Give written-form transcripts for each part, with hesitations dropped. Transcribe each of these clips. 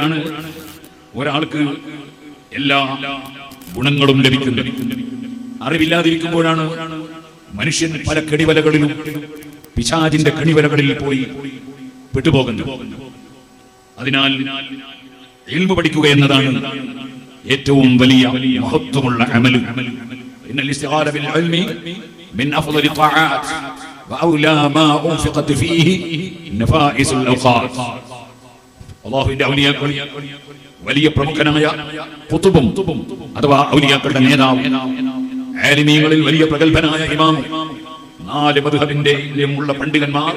ാണ് ഒരാൾക്ക് എല്ലാ ഗുണങ്ങളും ലഭിക്കുന്നത്. അറിവില്ലാതിരിക്കുമ്പോഴാണ് മനുഷ്യൻ പല കെണിവലകളിലും പിശാചിന്റെ കെണിവലകളിൽ പോയി പെട്ടുപോകുന്നത്. അതിനാൽ ഇൽമു പഠിക്കുക എന്നതാണ് ഏറ്റവും വലിയ മഹത്വമുള്ള അമല്. ഇന്നൽ ഇസ്തിഗാല ബിൽ ഇൽമി മിൻ അഫ്ളലി ത്വആത്ത് വഔലാ മാ ഉൻഫിഖത് ഫീഹി നഫായിസുൽ ഔഖാത്ത്. അല്ലാഹുവിന്റെ ഔലിയാക്കൾ വലിയ പ്രമുഖനായ ഖുതുബും അഥവാ ഔലിയാക്കളുടെ നേതാവ്, ആലിമീങ്ങളിൽ വലിയ പ്രഗൽഭനായ ഇമാം, 4 മദ്ഹബിന്റെയും പണ്ഡിതന്മാർ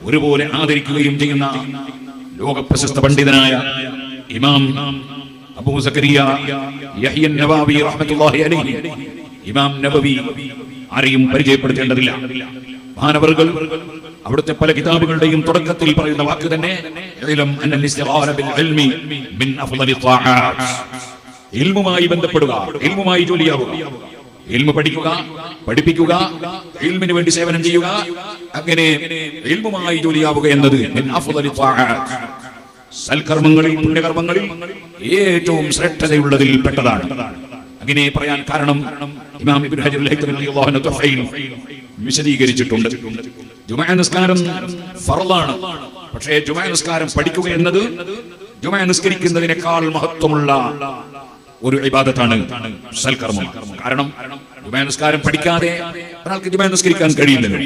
ഒരുപോലെ ആദരിക്കുകയും ചെയ്യുന്ന ലോകപ്രശസ്ത പണ്ഡിതനായ ഇമാം അബൂ സക്കരിയ യഹ്യ നവവി റഹ്മത്തുള്ളാഹി അലൈഹി. ഇമാം നബവി ആരെയും പരിചയപ്പെടുത്തേണ്ടതില്ല. മഹാനവറുകൾ അവിടുത്തെ പല കിതാബുകളുടെയും തുടക്കത്തിൽ പറയുന്ന വാക്ക് തന്നെ ഇൽമുമായി ബന്ധപ്പെടുക, ഇൽമുമായി ജോലിയാവുക, ഇൽമു പഠിക്കുക, പഠിപ്പിക്കുക, ഇൽമിന് വേണ്ടി സേവനം ചെയ്യുക, അങ്ങനെ ഇൽമുമായി ജോലിയാവുക എന്നത് സൽക്കർമ്മങ്ങളിൽ, പുണ്യകർമ്മങ്ങളിൽ ഏറ്റവും ശ്രേഷ്ഠതയുള്ളതിൽ പെട്ടതാണ്. അങ്ങനെ പറയാൻ കാരണം ഇമാം ഇബ്നു ഹജർ അൽ-ഹൈതമി റളിയല്ലാഹു അൻഹു തഫ്ഈൽ വിശദീകരിച്ചിട്ടുണ്ട്. ജുമുഅ നിസ്കാരം ഫർളാണ്. പക്ഷേ ജുമുഅ നിസ്കാരം പഠിക്കുക എന്നത് ജുമുഅ നിസ്കരിക്കുന്നതിനേക്കാൾ മഹത്വമുള്ള ഒരു ഇബാദത്താണ്, സൽക്കർമ്മം. കാരണം ജുമുഅ നിസ്കാരം പഠിക്കാതെ ഒരാൾക്ക് ജുമുഅ നിസ്കരിക്കാൻ കഴിയില്ലല്ലോ.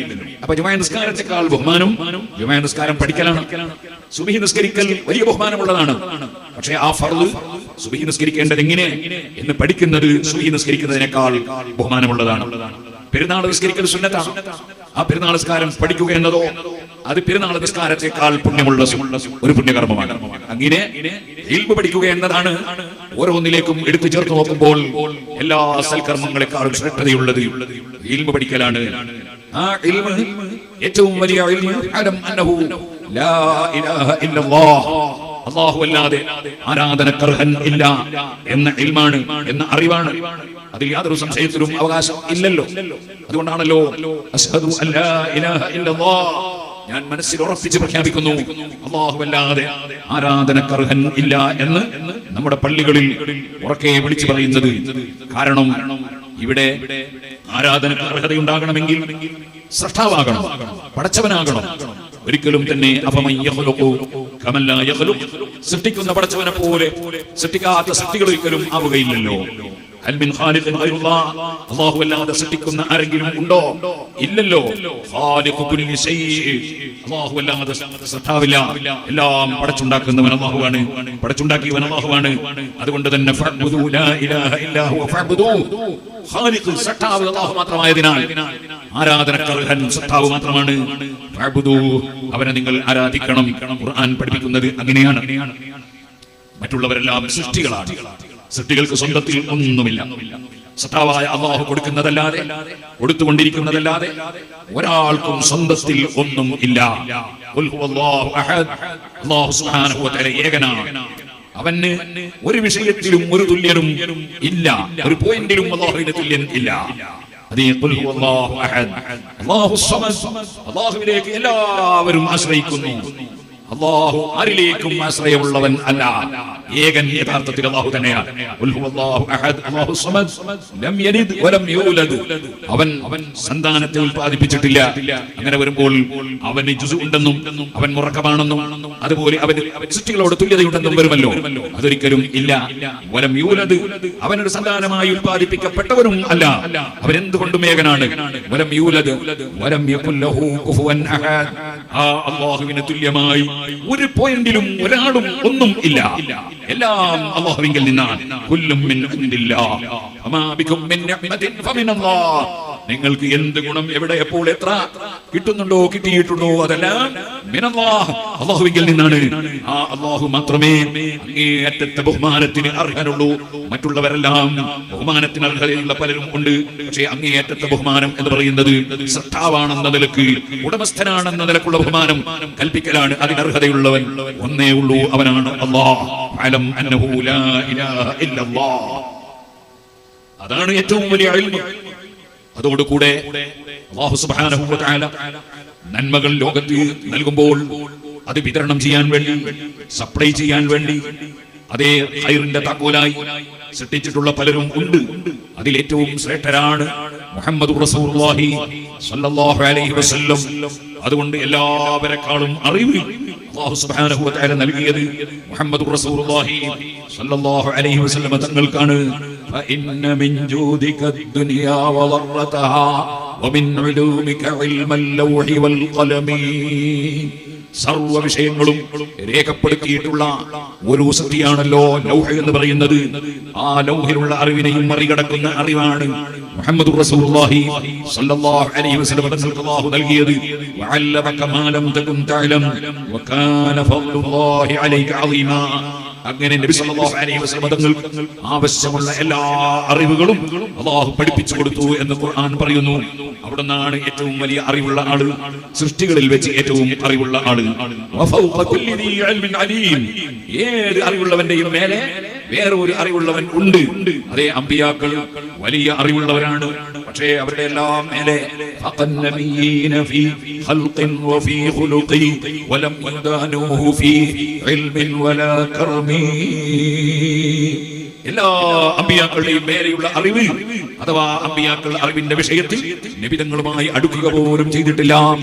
അപ്പൊ ജുമുഅ നിസ്കാരത്തെക്കാൾ ബഹുമാനം ജുമുഅ നിസ്കാരം പഠിക്കലാണ്. സുബ്ഹി നിസ്കരിക്കൽ വലിയ ബഹുമാനമുള്ളതാണ്. പക്ഷേ ആ ഫർള് സുബ്ഹി നിസ്കരിക്കേണ്ടത് എങ്ങനെ എന്ന് പഠിക്കുന്നത് സുബ്ഹി നിസ്കരിക്കുന്നതിനേക്കാൾ ബഹുമാനമുള്ളതാണ്. പെരുന്നാൾ നിസ്കരിക്കൽ സുന്നത്താണ്. ആ പെരുന്നാൾ നിസ്കാരം പഠിക്കുക എന്നതോ അത് പെരുന്നാൾ നിസ്കാരത്തെക്കാൾ പുണ്യമുള്ള ഒരു പുണ്യകർമ്മമാണ്. അങ്ങനെ ഇൽമു പഠിക്കുക എന്നതാണ് ഓരോന്നിലേക്കും എടുത്തു ചേർത്ത് നോക്കുമ്പോൾ എല്ലാ സൽക്കർമ്മങ്ങളെക്കാളും ശ്രേഷ്ഠതയുള്ളത് ഇൽമു പഠിക്കലാണ്. ആ ഇൽമു ഏറ്റവും വലിയ ഇൽമു അന്നഹു ലാ ഇലാഹ ഇല്ലല്ലാഹ്, അല്ലാഹു അല്ലാതെ ആരാധനക്കർഹൻ ഇല്ല എന്ന ഇൽമാണ്, എന്ന അറിവാണ്. അതിൽ യാതൊരു സംശയത്തിലും അവകാശം ഇല്ലല്ലോ. അതുകൊണ്ടാണല്ലോ അശ്ഹദു അല്ലാ ഇലാഹ ഇല്ലല്ലാഹ്, ഞാൻ മനസ്സിൽ ഉറപ്പിച്ച് പ്രഖ്യാപിക്കുന്നു അല്ലാഹു അല്ലാതെ ആരാധനക്കർഹൻ ഇല്ല എന്ന് നമ്മുടെ പള്ളികളിൽ ഉറക്കെ വിളിച്ചു പറയുന്നത്. കാരണം ഇവിടെ ആരാധനക്ക് അർഹതയുണ്ടാകണമെങ്കിൽ സൃഷ്ടാവാകണം, പടച്ചവനാകണം. ഒരിക്കലും തന്നെ സൃഷ്ടിക്കുന്ന പടച്ചവനെ പോലെ സൃഷ്ടിക്കാത്ത സൃഷ്ടികൾ ഒരിക്കലും ആവുകയില്ലല്ലോ. അല്ലാഹു അല്ലാതെ സൃഷ്ടിക്കുന്ന ആരെങ്കിലും ഉണ്ടോ? ഇല്ലല്ലോ. അല്ലാഹു അല്ലാതെ സൃഷ്ടാവില്ല. എല്ലാം പടച്ചുണ്ടാക്കുന്നവൻ അല്ലാഹുവാണ്, പടച്ചുണ്ടാക്കിയവൻ അല്ലാഹുവാണ്. അതുകൊണ്ട് തന്നെ സൃഷ്ടാവ് അല്ലാഹു മാത്രമായതിനാൽ ആരാധനക്കർഹൻ സൃഷ്ടാവ് മാത്രമാണ്. അവനെ നിങ്ങൾ ആരാധിക്കണം. ഖുർആൻ പഠിപ്പിക്കുന്നത് അങ്ങനെയാണ്. മറ്റുള്ളവരെല്ലാം സൃഷ്ടികളാണ്. സൃഷ്ടികൾക്ക് സ്വന്തത്തിൽ ഒന്നുമില്ല. സൃഷ്ടാവായ അല്ലാഹു കൊടുക്കുന്നതല്ലാതെ, കൊടുത്തുകൊണ്ടിരിക്കുന്നതല്ലാതെ ഒരാൾക്കും സ്വന്തത്തിൽ ഒന്നും ഇല്ല. അല്ലാഹു സുബ്ഹാനഹു വ തആല ഏകനാണ്. അവന് ഒരു വിഷയത്തിലും ഒരു തുല്യനും ഇല്ല. ഒരു പോയിന്റിലും അല്ലാഹുവിന് തുല്യൻ ഇല്ല. അല്ലാഹുവിലേക്ക് എല്ലാവരും ആശ്രയിക്കുന്നു. അല്ലാഹു ആരിലേക്കും ആശ്രയമുള്ളവൻ അല്ല. ഏകൻ യഥാർത്ഥത്തിൽ അല്ലാഹു തന്നെയാണ്. അവൻ സന്താനത്തെ ഉൽപ്പാദിപ്പിച്ചിട്ടില്ല. അങ്ങനെ വരുമ്പോൾ അവന് ജുസു ഉണ്ടെന്നും അവൻ മുറക്കമാണെന്നും അതുപോലെ അവന് സൃഷ്ടികളോട് തുല്യതയുണ്ടെന്നും വരുമല്ലോ. അതൊരിക്കലും ഇല്ല. വലം യൂലദ്, അവനൊരു സന്താനമായി ഉൽപ്പാദിപ്പിക്കപ്പെട്ടവനും അല്ല. അവൻ എന്തുകൊണ്ടും ഏകനാണ്. വലം യൂലദ് വലം യകുൽ ലഹു കുഫുവൻ അഹദ്, ആ അല്ലാഹുവിന് തുല്യമായി ഒരു പോയിന്റിലും ഒരാളും ഒന്നും ഇല്ല. എല്ലാം അല്ലാഹുവിങ്കിൽ നിന്നാണ്. കുല്ലും മിൻ ഇൻദില്ലാഹ് വമാ ബികും മിൻ നിഅമതിൻ ഫമിനല്ലാഹ്. നിങ്ങൾക്ക് എന്ത് ഗുണം എവിടെ എപ്പോൾ എത്ര കിട്ടുന്നുണ്ടോ, കിട്ടിയിട്ടുണ്ടോ, അതെല്ലാം മിനല്ലാഹ്, അല്ലാഹുവിങ്കിൽ നിന്നാണ്. ആ അല്ലാഹു മാത്രമേ അങ്ങേയറ്റത്തെ ബഹുമാനത്തിന് അർഹനുള്ളൂ. മറ്റുള്ളവരെല്ലാം ബഹുമാനത്തിന് അർഹതയുള്ള പലരും ഉണ്ട്. പക്ഷേ അങ്ങേയറ്റത്തെ ബഹുമാനം എന്ന് പറയുന്നത് സൃഷ്ടാവാണെന്ന നിലക്ക്, ഉടമസ്ഥനാണെന്ന നിലക്കുള്ള ബഹുമാനം കൽപ്പിക്കലാണ്. അതിനർഹതയുള്ളവൻ ഒന്നേ ഉള്ളൂ, അവനാണ് അല്ലാഹ്. അലം അന്നഹു ലാ ഇലാഹ ഇല്ലല്ലാഹ്. അതാണ് ഏറ്റവും വലിയ ഇൽമ്. അതോടുകൂടെ അല്ലാഹു സുബ്ഹാനഹു വ തആല നന്മകൾ ലോകത്ത് നൽകുമ്പോൾ അത് വിതരണം ചെയ്യാൻ വേണ്ടി, സപ്ലൈ ചെയ്യാൻ വേണ്ടി അതേ ഖൈറിന്റെ താക്കോലായി സൃഷ്ടിച്ചിട്ടുള്ള പലരും ഉണ്ട്. അതിലേറ്റവും ശ്രേഷ്ഠരാണ് മുഹമ്മദ് റസൂലുള്ളാഹി സ്വല്ലല്ലാഹു അലൈഹി വസല്ലം. അതുകൊണ്ട് എല്ലാവരെക്കാളും അറിവ് അല്ലാഹു സുബ്ഹാനഹു വ തആല നൽകിയത് മുഹമ്മദ് റസൂലുള്ളാഹി സ്വല്ലല്ലാഹു അലൈഹി വസല്ലം തങ്ങൾക്കാണ്. ഫഇന്ന മിൻ ജൂദിക ദുനിയാ വദറതഹാ വമിൻ ഉലൂമിക ഇൽമൽ ലൗഹി വൽ ഖലമി. സർവ്വ വിഷയങ്ങളും രേഖപ്പെടുത്തിയിട്ടുള്ള ഒരു സൃഷ്ടിയാണല്ലോ ലൗഹ് എന്ന് പറയുന്നത്. ആ ലൗഹിലുള്ള അറിവിനെയും മറികടക്കുന്ന അറിവാണ് മുഹമ്മദ് റസൂലുള്ളാഹി സ്വല്ലല്ലാഹു അലൈഹി വസല്ലം തങ്ങൾക്ക് അല്ലാഹു നൽകിയത്. വഅല്ലമക മാ ലം തകുൻ തഅലം വകാന ഫദ്ലുല്ലാഹി അലൈക അളീമാ. അങ്ങനെ നബി സല്ലല്ലാഹു അലൈഹി വസല്ലം തങ്ങൾക്ക് ആവശ്യമുള്ള എല്ലാ അറിവുകളും അല്ലാഹു പഠിപ്പിച്ചു കൊടുത്തു എന്ന് ഖുർആൻ പറയുന്നു. അവിടുന്നാണ് ഏറ്റവും വലിയ അറിവുള്ള ആള്, സൃഷ്ടികളിൽ വെച്ച് ഏറ്റവും അറിവുള്ള ആള്. വഫൗഖ കുല്ലി ദീ ഇൽമിൻ അലീം. ഏത് അറിവുള്ളവന്റെയും മേലെ വേറെ ഒരു അറിവുള്ളവൻ ഉണ്ട്. അതേ അമ്പിയാക്കൾ വലിയ അറിവുള്ളവരാണ്. പക്ഷേ അവരുടെ എല്ലാം മേലെ ഫഖന്നബിയീന ഫീ ഖൽഖിൻ വഫീ ഖുലുഖി വലം യദാനുഹു ഫീ ഇൽമിൻ വലാ കർമി. എല്ലാ അമ്പിയാക്കളുടെയും മേലെയുള്ള അറിവ് അഥവാ അമ്പിയാക്കൾ അറിവിന്റെ വിഷയത്തിൽ നബിതങ്ങളുമായി അടുക്കുക പോലും ചെയ്തിട്ടില്ല.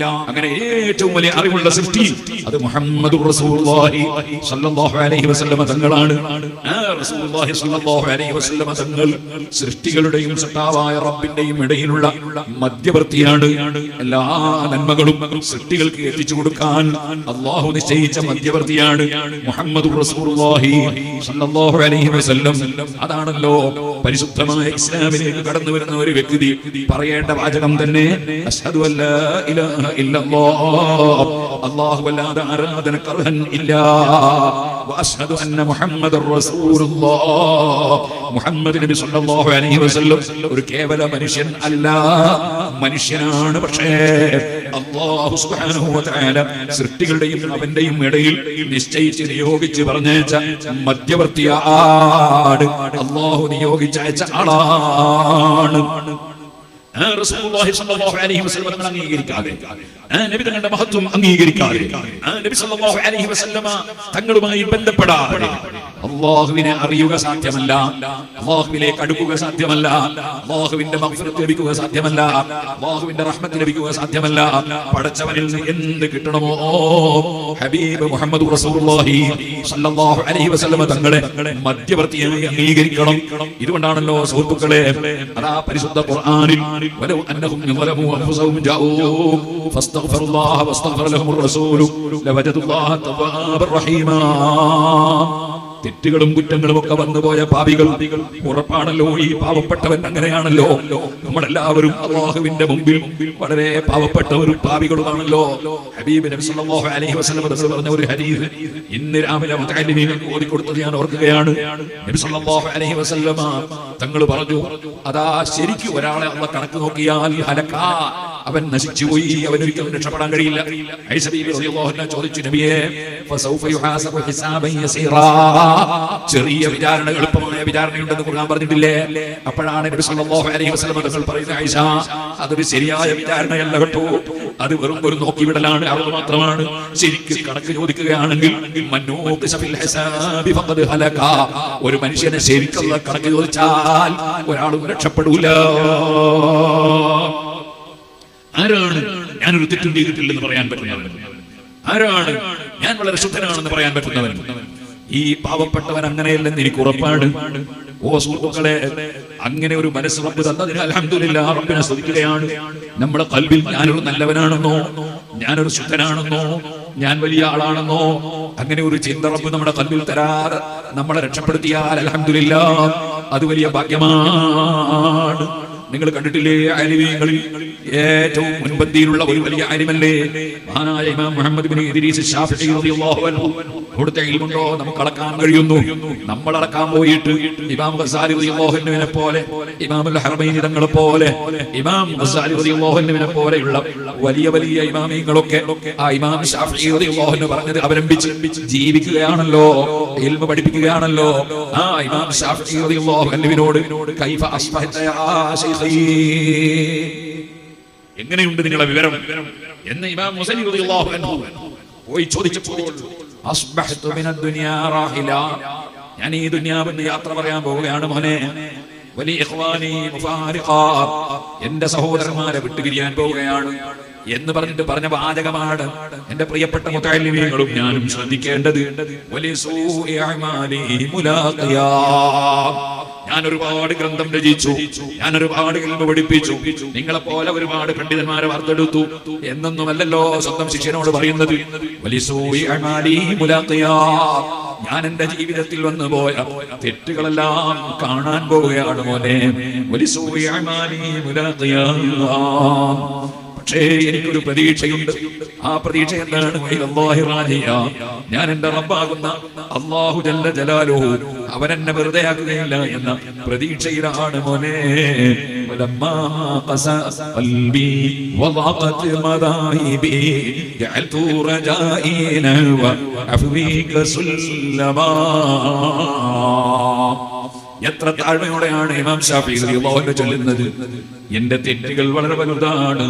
അങ്ങനെ ഏറ്റവും വലിയ അറിവുള്ള സൃഷ്ടി അത് മുഹമ്മദ് റസൂലുള്ളാഹി സ്വല്ലല്ലാഹു അലൈഹി വസല്ലം തങ്ങളാണ്. ആ റസൂലുള്ളാഹി സ്വല്ലല്ലാഹു അലൈഹി വസല്ലം തങ്ങൾ സൃഷ്ടികളുടെയും സൃഷ്ടാവായ റബ്ബിന്റെയും ഇടയിലുള്ള മധ്യവർത്തിയാണ്. എല്ലാ നന്മകളും സൃഷ്ടികൾക്ക് എത്തിച്ചു കൊടുക്കാൻ അല്ലാഹു നിശ്ചയിച്ച മധ്യവർത്തിയാണ് മുഹമ്മദ് റസൂലുള്ളാഹി സ്വല്ലല്ലാഹു അലൈഹി വസല്ലം. അതാണല്ലോ പരിശുദ്ധമായ ഇസ്ലാമിലേക്ക് കടന്നു വരുന്ന ഒരു വ്യക്തി പറയേണ്ട വാചകം തന്നെ അശ്ഹദു അല്ലാ ഇലാഹ ഇല്ലല്ലാഹ്, അല്ലാഹു അല്ലാതെ ആരാധനക്ക് അർഹൻ ഇല്ല, വഅശ്ഹദു അന്ന മുഹമ്മദർ റസൂലുള്ളാഹ്. മുഹമ്മദ് നബി സ്വല്ലല്ലാഹു അലൈഹി വസല്ലം ഒരു കേവല മനുഷ്യൻ അല്ല, മനുഷ്യനാണ്. പക്ഷേ അല്ലാഹു സുബ്ഹാനഹു വ തആല സൃഷ്ടികളുടെയും അവന്റെയും ഇടയിൽ നിശ്ചയിച്ച് നിയോഗിച്ച് പറഞ്ഞയച്ച മധ്യവർത്തിയാണ്. അല്ലാഹു നിയോഗിച്ചയച്ച ആളാണ്. റസൂലുള്ളാഹി സ്വല്ലല്ലാഹു അലൈഹി വസല്ലം തങ്ങൾ അംഗീകരിക്കാതെ, നബി തങ്ങളുടെ മഹത്വം അംഗീകരിക്കാതെ, നബി സ്വല്ലല്ലാഹു അലൈഹി വസല്ലം തങ്ങളുമായി ബന്ധപ്പെടാതെ അല്ലാഹുവിനെ അറിയുക സാധ്യമല്ല, അല്ലാഹുവിലേക്ക് അടുക്കുക സാധ്യമല്ല, അല്ലാഹുവിന്റെ മഗ്ഫിറത്ത് ലഭിക്കുക സാധ്യമല്ല, അല്ലാഹുവിന്റെ റഹ്മത്ത് ലഭിക്കുക സാധ്യമല്ല. പടച്ചവനിൽ നിന്ന് എന്ത് കിട്ടണമോ ഹബീബ് മുഹമ്മദ് റസൂലുള്ളാഹി സ്വല്ലല്ലാഹു അലൈഹി വസല്ലം തങ്ങളെ മധ്യവർത്തിയായി അംഗീകരിക്കണം. ഇതുകൊണ്ടാണല്ലോ സുഹൃത്തുക്കളെ അതാ പരിശുദ്ധ ഖുർആനിൽ വലൗ അന്നഹും യളമു അൻഫുസഹും ജാഊക ഫസ്തഗ്ഫിറുല്ലാഹ വസ്തഗ്ഫറ ലഹുർ റസൂലു ലവജദുല്ലാഹ തവ്വാബർ റഹീമാ. തെറ്റുകളും കുറ്റങ്ങളും ഒക്കെ വന്നുപോയ പാപികൾ ഉറപ്പാണല്ലോ ഈ പാവപ്പെട്ടവൻ അങ്ങനെയാണല്ലോ. നമ്മളെല്ലാവരും അല്ലാഹുവിന്റെ മുമ്പിൽ വളരെ പാവപ്പെട്ടവരും പാപികളുമാണല്ലോ. ഹബീബ് നബി സല്ലല്ലാഹു അലൈഹി വസല്ലം പറഞ്ഞ ഒരു ഹദീസ് ഇന്ന് രാവിലെ മുതഅല്ലിമീങ്ങൾക്ക് ഓതിക്കൊടുത്തത് ഞാൻ ഓർക്കുകയാണ്. നബി സല്ലല്ലാഹു അലൈഹി വസല്ലം തങ്ങൾ പറഞ്ഞു, അതാ ശരിക്കും ഒരാളെ അല്ലാഹ് കണക്ക് നോക്കിയാൽ ഹലക, അവൻ നശിച്ചുപോയി, അവനൊരിക്കലും രക്ഷപ്പെടാൻ കഴിയില്ല. ഐസ ബീബി റളിയല്ലാഹു അൻഹ ചോദിച്ചു, നബിയേ ഫസൗഫ യുഹാസബു ഹിസാബൻ യസീറാ. ചെറിയ വിചാരണ, എളുപ്പമായ വിചാരണയുണ്ടെന്ന് ഖുർആൻ പറഞ്ഞിട്ടില്ലേ? അപ്പോഴാണ് നബി സല്ലല്ലാഹു അലൈഹി വസല്ലം തങ്ങൾ പറയുന്നത്, ആയിഷ അതൊരു ശരിയായ വിചാരണയല്ല കേട്ടോ, അത് വെറും ഒരു നോക്കിവിടലാണ്, അത് മാത്രമാണ്. ശരിക്കും കണക്ക് ചോദിക്കുകയാണെങ്കിൽ ഒരു മനുഷ്യനെ ശരിക്കുള്ള കണക്ക് ചോദിച്ചാൽ ഒരാളും രക്ഷപ്പെടൂല. ആരാണ് ഞാനൊരു തെറ്റും ചെയ്തിട്ടില്ലെന്ന് പറയാൻ പറ്റുന്നവൻ? ആരാണ് ഞാൻ വളരെ ശുദ്ധനാണെന്ന് പറയാൻ പറ്റുന്നവൻ? ഈ പാവപ്പെട്ടവൻ അങ്ങനെയല്ലെന്ന് എനിക്ക് ഉറപ്പാണ്. ഓ സുഹൃത്തുക്കളെ, അങ്ങനെ ഒരു മനസ്സ് റബ്ബ് തന്നതിന് അൽഹംദുലില്ലാഹ് റബ്ബിനെ സ്തുതിക്കുകയാണ്. നമ്മുടെ ഖൽബിൽ ഞാനൊരു നല്ലവനാണെന്നോ, ഞാനൊരു ശുദ്ധനാണെന്നോ, ഞാൻ വലിയ ആളാണെന്നോ അങ്ങനെ ഒരു ചിന്ത റബ്ബ് നമ്മുടെ ഖൽബിൽ തരാതെ നമ്മളെ രക്ഷപ്പെടുത്തിയാൽ അൽഹംദുലില്ലാഹ് അത് വലിയ ഭാഗ്യമാണ്. നിങ്ങൾ കണ്ടിട്ടില്ലേ, അലിമീങ്ങളിൽ ഏറ്റവും മുൻപന്തിയിലുള്ള ഒരു വലിയ അലിമല്ലേ മഹാനായ ഇമാം മുഹമ്മദ് ബിൻ ഇദ്രീസ് ശാഫിഈ റളിയല്ലാഹു അൻഹു. അവിടുത്തെ ഇൽമുണ്ടോ നമുക്ക് അളക്കാൻ കഴിയുന്നു? നമ്മൾ അളക്കാൻ പോയിട്ട് ഇമാം ഗസാലി റളിയല്ലാഹു അൻഹുവിനെ പോലെ, ഇമാം അൽ ഹറമൈനി തങ്ങളെ പോലെ, ഇമാം ഗസാലി റളിയല്ലാഹു അൻഹുവിനെ പോലെയുള്ള വലിയ വലിയ ഇമാമിങ്ങളൊക്കെ ആ ഇമാം ശാഫിഈ റളിയല്ലാഹു അൻഹു പറഞ്ഞത് അവലംബിച്ച് ജീവിക്കുകയാണല്ലോ, ഇൽമു പഠിപ്പിക്കുകയാണല്ലോ. ആ ഇമാം ശാഫിഈ റളിയല്ലാഹു അൻഹുവിനോട് കൈഫ അസ്ബഹത യാ ശൈഖീ, എങ്ങനെയുണ്ട് നിങ്ങളെ വിവരം എന്ന് ഇമാം മുസനി റളിയല്ലാഹു അൻഹു പോയി ചോദിച്ചപ്പോൾ അസ്ബഹ്തു മിനദ് ദുനിയാ റാഹില, ഞാൻ ഈ ദുനിയാവിൽ നിന്ന് യാത്ര പറയാൻ പോവുകയാണ് മോനെ. വലിയ ഇഖ്വാനി മുഫാരിഖാ, എന്റെ സഹോദരന്മാരെ വിട്ടുപിരിയാൻ പോവുകയാണ് എന്ന് പറഞ്ഞിട്ട് പറഞ്ഞ വാചകമാണ് എന്റെ പ്രിയപ്പെട്ട മുതഅല്ലിമീങ്ങളും ഞാനും ശ്രദ്ധിക്കേണ്ടത്. വലിസൂഇ അഅമാലി മുലാഖിയാ, ഞാൻ ഒരുപാട് ഗ്രന്ഥം രചിച്ചു, ഞാൻ ഒരുപാട് ഇൽമു പഠിപ്പിച്ചു, നിങ്ങളെ പോലെ ഒരുപാട് പണ്ഡിതന്മാരെ വാർത്തെടുത്തു എന്നൊന്നുമല്ലല്ലോ സ്വന്തം ശിഷ്യനോട് പറയുന്നത്. വലിസൂഇ അഅമാലി മുലാഖിയാ, ഞാൻ എന്റെ ജീവിതത്തിൽ വന്നു പോയ തെറ്റുകളെല്ലാം കാണാൻ പോവുകയാണ് മോനെ. വലിസൂഇ അഅമാലി മുലാഖിയാ, പക്ഷേ എനിക്കൊരു പ്രതീക്ഷയുണ്ട്. ആ പ്രതീക്ഷ എന്താണ്? ഞാൻ എന്റെ റബ്ബാകുന്ന അല്ലാഹു ജല്ല ജലാലുഹു അവൻ എന്നെ വെറുതെ ആക്കുകയില്ല എന്ന പ്രതീക്ഷയിലാണ് മോനെ. വലമ്മാ ഖസാ ഖൽബി വളഖത് മദാഹിബി ജഅൽതു റജാഇന വഅഫ്വീക സുല്ലമാ. എത്ര താഴ്മയോടെയാണ് ഇമാം ശാഫിഈ റളിയല്ലാഹു അൻഹു ചൊല്ലുന്നത്. എന്റെ തെറ്റുകൾ വളരെ വലുതാണ്,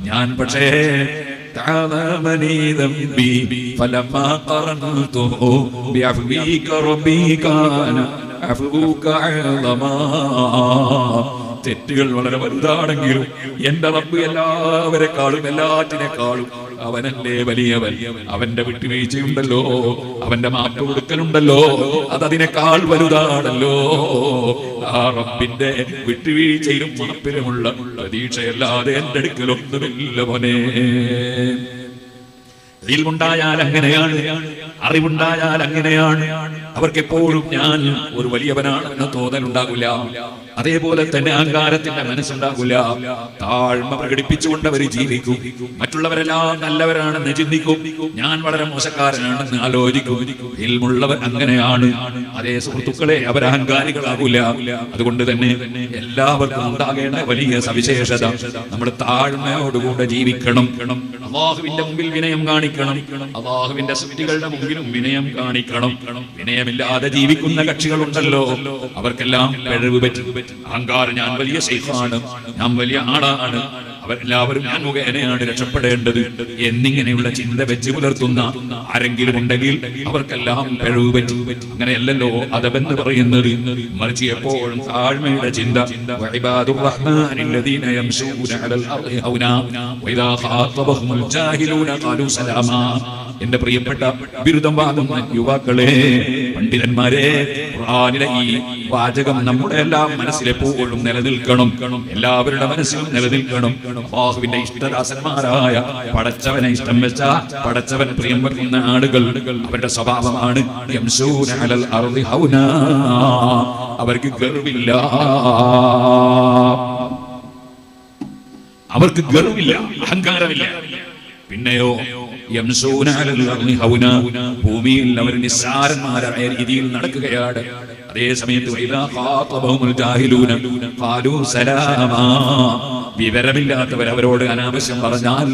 ഞാൻ പക്ഷേ തഅലമനി ദംബി ഫലമാ ഖറൻതുഹു ബിഅഫ്വീക റബ്ബി കാന അഫ്വുക അഅലമാ. തെറ്റുകൾ വളരെ വലുതാണെങ്കിലും എന്റെ റബ്ബ് എല്ലാവരെക്കാളും എല്ലാറ്റിനേക്കാളും അവനല്ലേ വലിയവൻ. അവന്റെ വിട്ടുവീഴ്ചയുണ്ടല്ലോ, അവന്റെ മാപ്പ് കൊടുക്കലുണ്ടല്ലോ, അതതിനേക്കാൾ വലുതാണല്ലോ. ആ റബ്ബിന്റെ വിട്ടുവീഴ്ചയിലും മാപ്പിലുമുള്ള പ്രതീക്ഷയല്ലാതെ എന്റെ അടുക്കലൊന്നുമില്ല മോനെ. ഇൽമുണ്ടായാൽ അങ്ങനെയാണ്, അറിവുണ്ടായാൽ അങ്ങനെയാണ്. അവർക്കെപ്പോഴും ഞാൻ ഒരു വലിയവനാണെന്ന് തോന്നലുണ്ടാകില്ല. അതേപോലെ തന്നെ അഹങ്കാരത്തിന്റെ മനസ്സുണ്ടാകില്ല. താഴ്മ പ്രകടിപ്പിച്ചുകൊണ്ട് അവർ ജീവിക്കും. മറ്റുള്ളവരെല്ലാം നല്ലവരാണെന്ന് ചിന്തിക്കും, ഞാൻ വളരെ മോശക്കാരനാണെന്ന് ആലോചിക്കും. ഇൽമുള്ളവർ അങ്ങനെയാണ്. അതേ സുഹൃത്തുക്കളെ, അവർ അഹങ്കാരികളാകില്ല. അതുകൊണ്ട് തന്നെ എല്ലാവർക്കും ഉണ്ടാകേണ്ട വലിയ സവിശേഷത നമ്മൾ താഴ്മയോടുകൂടെ ജീവിക്കണം. അല്ലാഹുവിന്റെ മുമ്പിൽ വിനയം കാണിക്കണം, അല്ലാഹുവിന്റെ സൃഷ്ടികളുടെ മുമ്പിലും വിനയം കാണിക്കണം. വിനയമില്ലാതെ ജീവിക്കുന്ന കക്ഷികളുണ്ടല്ലോ, അവർക്കെല്ലാം പിഴവ് പറ്റും. അഹങ്കാരം, ഞാൻ വലിയ ശൈഖാണ്, ഞാൻ വലിയ ആളാണ്, അവരെല്ലാവരും ഞാൻ മുഖേനയാണ് രക്ഷപ്പെടേണ്ടത് എന്നിങ്ങനെയുള്ള ചിന്ത വെച്ച് പുലർത്തുന്ന ആരെങ്കിലും ഉണ്ടെങ്കിൽ അവർക്കെല്ലാം പിഴവ് പറ്റും. അങ്ങനെയല്ലല്ലോ അദബെന്ന് പറയുന്നത്. മറിച്ച് എപ്പോഴും താഴ്മയുടെ ചിന്ത. വഇബാദുർ റഹ്മാനില്ലദീന യംശൂന അലൽ അർളി ഹൗനാ വഇദാ ഖാതബഹുൽ ജാഹിലൂന ഖാലൂ സലാമാ. എന്റെ പ്രിയപ്പെട്ട ബിരുദം വാങ്ങുന്ന യുവാക്കളെ, പണ്ഡിതന്മാരെ, ഖുർആനിലെ ഈ വാചകം നമ്മുടെ എല്ലാം മനസ്സിലെപ്പോഴും നിലനിൽക്കണം, എല്ലാവരുടെ മനസ്സിലും നിലനിൽക്കണം. അല്ലാഹുവിന്റെ ഇഷ്ടദാസന്മാരായ പടച്ചവനെ ഇഷ്ടം വെച്ച, പടച്ചവൻ പ്രിയം വെക്കുന്ന ആളുകൾ അവരുടെ സ്വഭാവമാണ് യംശൂന അലൽ അർളി ഹൗനാ. അവർക്ക് ഗർവില്ല, അവർക്ക് ഗർവില്ല, അഹങ്കാരമില്ല. പിന്നെയോ യംശൂന അലൽ അർളി ഹൗനാ, ഭൂമിയിൽ അവർ നിസ്സാരന്മാരായ രീതിയിൽ നടക്കുകയാണ്. അതേ സമയത്ത് വഇദാ ഖാതബഹുൽ ജാഹിലൂന ഖാലൂ സലാമാ, വിവരമില്ലാത്തവർ അവരോട് അനാവശ്യം പറഞ്ഞാൽ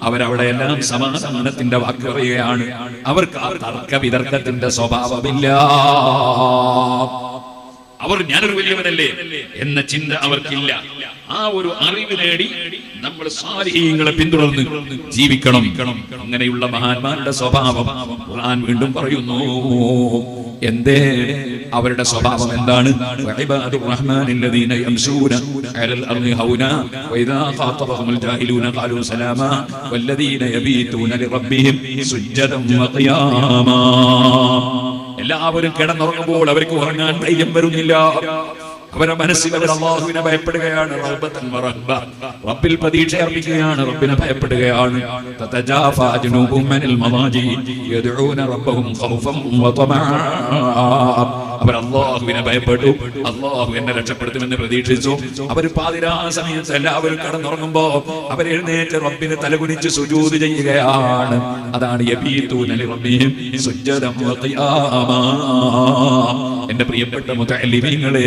അവരവിടെ എല്ലാം സമാധാനത്തിന്റെ വാക്ക് പറയുകയാണ്. അവർക്ക് ആ തർക്ക വിതർക്കത്തിന്റെ സ്വഭാവമില്ല. അവർ ഞാനൊരു വലിയവനല്ലേ എന്ന ചിന്ത അവർക്കില്ല. ആ ഒരു അറിവ് നേടി നമ്മൾ സാലിഹീങ്ങളെ പിന്തുടർന്ന് ജീവിക്കണം. അങ്ങനെയുള്ള മഹാന്മാരുടെ സ്വഭാവം ഖുർആൻ വീണ്ടും പറയുന്നു. എന്തേ അവരുടെ സ്വഭാവം എന്താണ്? വഇബാദുർ റഹ്മാനില്ലദീന യംശൂന അലൽ അർളി ഹൗനാ വഇദാ ഖാതബഹുൽ ജാഹിലൂന ഖാലൂ സലാമാ വല്ലദീന യബീതൂന ലിറബ്ബിഹിം സുജ്ജദൻ വഖിയാമാ. എല്ലാവരും കിടന്നുറങ്ങുമ്പോൾ അവർക്ക് ഉറങ്ങാൻ ധൈര്യം വരുന്നില്ല. അവരുടെ മനസ്സിൽ അവർ അല്ലാഹുവിനെ ഭയപ്പെടുകയാണ്, റബ്ബിൽ പ്രതീക്ഷ അർപ്പിക്കുകയാണ്, റബ്ബിനെ ഭയപ്പെടുകയാണ്. തതജാഫാ ജുനൂബുഹും അനിൽ മദാജി യദ്ഊന റബ്ബഹും ഖൗഫൻ വതമആ. അവർ അല്ലാഹുവിനെ ഭയപ്പെട്ടു, അല്ലാഹു എന്നെ രക്ഷപ്പെടുത്തുമെന്ന് പ്രതീക്ഷിച്ചു. അവർ പാതിരാ സമയത്ത് എല്ലാവരും കിടന്നുറങ്ങുമ്പോ അവർ എഴുന്നേറ്റ് റബ്ബിനെ തലകുനിച്ച് സുജൂദ് ചെയ്യുകയാണ്. അതാണ് യബീതൂന ലിറബ്ബിഹിം സുജ്ജദൻ വഖിയാമാ. എന്റെ പ്രിയപ്പെട്ട മുതഅല്ലിമീങ്ങളെ,